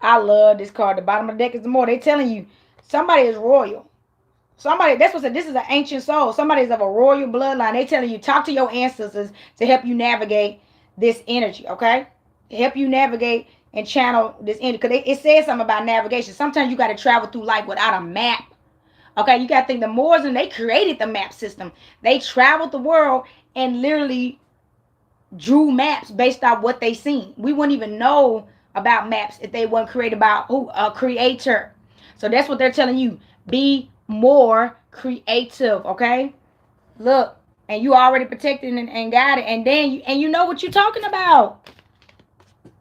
S1: I love this card. The bottom of the deck is the more. They telling you somebody is royal. Somebody, that's what said, this is an ancient soul. Somebody's of a royal bloodline. They telling you, talk to your ancestors to help you navigate this energy, okay? To help you navigate and channel this energy. Because it says something about navigation. Sometimes you got to travel through life without a map. Okay, you got to think the Moors, and they created the map system. They traveled the world and literally drew maps based on what they seen. We wouldn't even know about maps if they weren't created by a creator. So that's what they're telling you. Be more creative, okay? Look, and you already protected and guided, and then you know what you're talking about.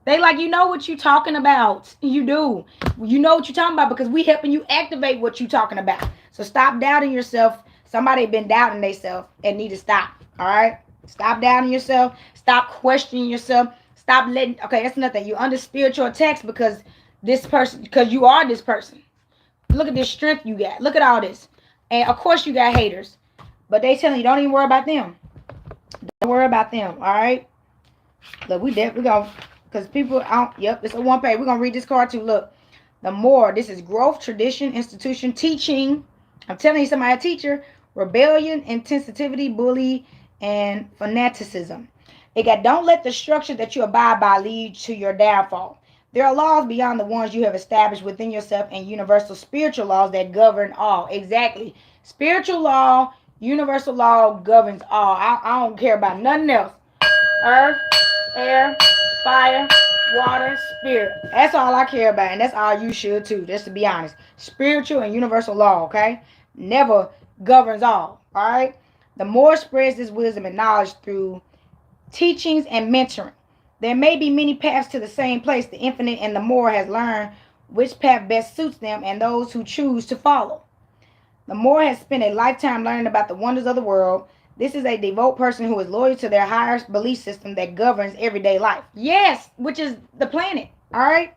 S1: They like, you know what you're talking about. You do. You know what you're talking about because we helping you activate what you're talking about. So stop doubting yourself. Somebody been doubting themselves and need to stop. All right? Stop doubting yourself. Stop questioning yourself. Stop letting. Okay, that's nothing. You under spiritual attacks because you are this person. Look at this strength you got. Look at all this. And of course you got haters. But they telling you, don't even worry about them. Don't worry about them. All right? Look, we definitely go. Because people, yep, it's a one page. We're going to read this card too. Look, the more. This is growth, tradition, institution, teaching. I'm telling you, somebody, a teacher. Rebellion, insensitivity, bully, and fanaticism. It got, don't let the structure that you abide by lead to your downfall. There are laws beyond the ones you have established within yourself and universal spiritual laws that govern all. Exactly. Spiritual law, universal law governs all. I don't care about nothing else. Earth, air, fire, water, spirit. That's all I care about, and that's all you should too, just to be honest. Spiritual and universal law, okay? Never governs all right? The more spreads this wisdom and knowledge through teachings and mentoring. There may be many paths to the same place. The infinite and the more has learned which path best suits them and those who choose to follow. The more has spent a lifetime learning about the wonders of the world. This is a devout person who is loyal to their higher belief system that governs everyday life. Yes, which is the planet. All right.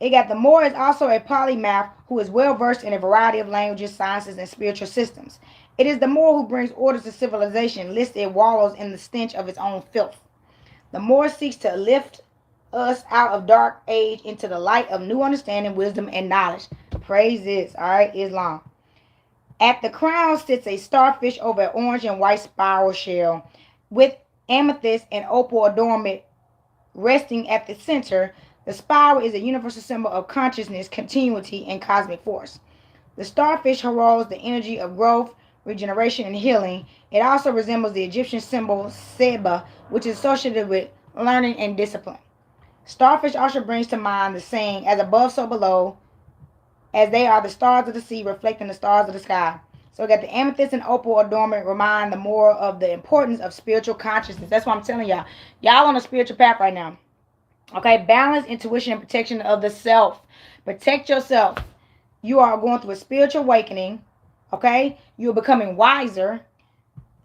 S1: It got the Moor is also a polymath who is well versed in a variety of languages, sciences, and spiritual systems. It is the Moor who brings order to civilization, lest it wallows in the stench of its own filth. The Moor seeks to lift us out of dark age into the light of new understanding, wisdom, and knowledge. Praise this, all right, Islam. At the crown sits a starfish over an orange and white spiral shell with amethyst and opal adornment resting at the center. The spiral is a universal symbol of consciousness, continuity, and cosmic force. The starfish heralds the energy of growth, regeneration, and healing. It also resembles the Egyptian symbol Seba, which is associated with learning and discipline. Starfish also brings to mind the saying, as above, so below, as they are the stars of the sea reflecting the stars of the sky. So we got the amethyst and opal adornment remind the more of the importance of spiritual consciousness. That's what I'm telling y'all. Y'all on a spiritual path right now. Okay, balance, intuition, and protection of the self. Protect yourself. You are going through a spiritual awakening. Okay, you're becoming wiser,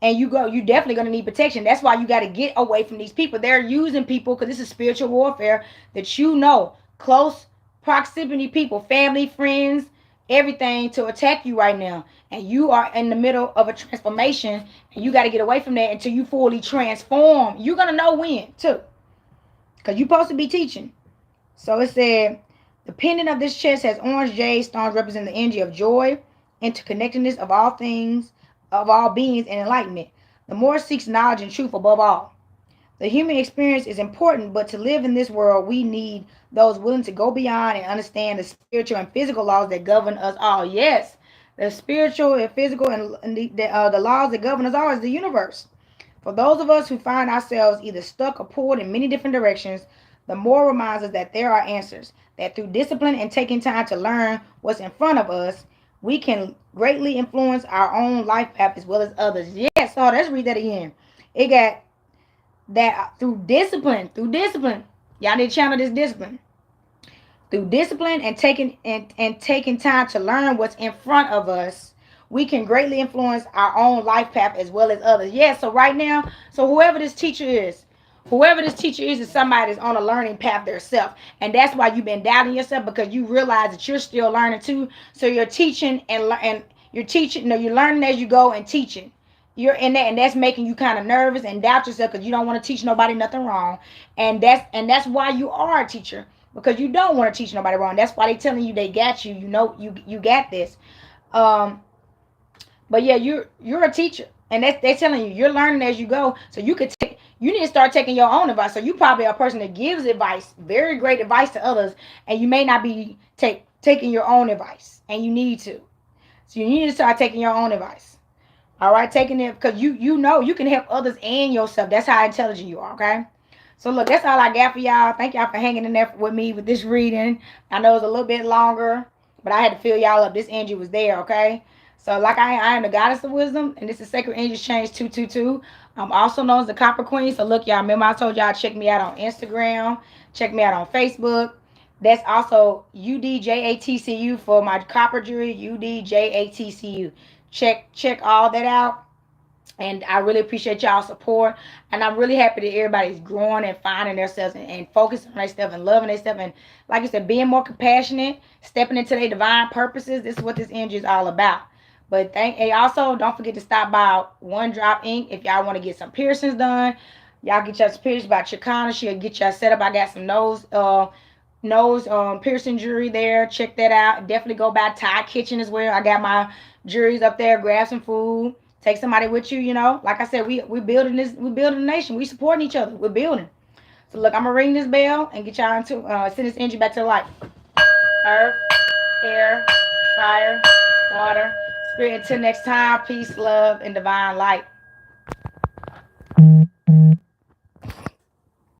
S1: and you definitely gonna need protection. That's why you got to get away from these people. They're using people because this is spiritual warfare that close proximity people, family, friends, everything to attack you right now. And you are in the middle of a transformation, and you got to get away from that until you fully transform. You're gonna know when too, because you're supposed to be teaching. So it said, the pendant of this chest has orange jade stones representing the energy of joy, interconnectedness of all things, of all beings, and enlightenment. The more seeks knowledge and truth above all. The human experience is important, but to live in this world, we need those willing to go beyond and understand the spiritual and physical laws that govern us all. Yes, the spiritual and physical and the laws that govern us all is the universe. For those of us who find ourselves either stuck or pulled in many different directions, the more reminds us that there are answers, that through discipline and taking time to learn what's in front of us, we can greatly influence our own life path as well as others. Yes, so let's read that again. It got that through discipline. Y'all need to channel this discipline. Through discipline and taking time to learn what's in front of us, we can greatly influence our own life path as well as others. Yeah, so right now, so whoever this teacher is somebody that's on a learning path themselves. And that's why you've been doubting yourself, because you realize that you're still learning too. So you're teaching and you're teaching, you're learning as you go and teaching. You're in that, and that's making you kind of nervous and doubt yourself because you don't want to teach nobody nothing wrong. And that's why you are a teacher, because you don't want to teach nobody wrong. That's why they telling you they got you. You got this. Um, but yeah, you're a teacher, and they're telling you you're learning as you go. So you need to start taking your own advice. So you probably are a person that gives advice, very great advice to others, and you may not be taking your own advice, and you need to. So you need to start taking your own advice. All right, taking it because you know you can help others and yourself. That's how intelligent you are. Okay. So look, that's all I got for y'all. Thank y'all for hanging in there with me with this reading. I know it's a little bit longer, but I had to fill y'all up. This energy was there, okay? So like I am the goddess of wisdom, and this is Sacred Energy Exchange 222. I'm also known as the Copper Queen. So look, y'all, remember I told y'all check me out on Instagram, check me out on Facebook. That's also UDJATCU for my copper jewelry, UDJATCU. Check all that out. And I really appreciate y'all's support. And I'm really happy that everybody's growing and finding themselves and focusing on themselves and loving themselves. And like I said, being more compassionate, stepping into their divine purposes. This is what this energy is all about. But and also don't forget to stop by One Drop Ink if y'all want to get some piercings done. Y'all get y'all piercings by Chicana. She'll get y'all set up. I got some nose piercing jewelry there. Check that out. Definitely go by Thai Kitchen as well. I got my jewelries up there. Grab some food. Take somebody with you, Like I said, we building this. We building a nation. We supporting each other. We're building. So look, I'm gonna ring this bell and get y'all into send this energy back to life. Earth, air, fire, water, spirit. Until next time, peace, love, and divine light.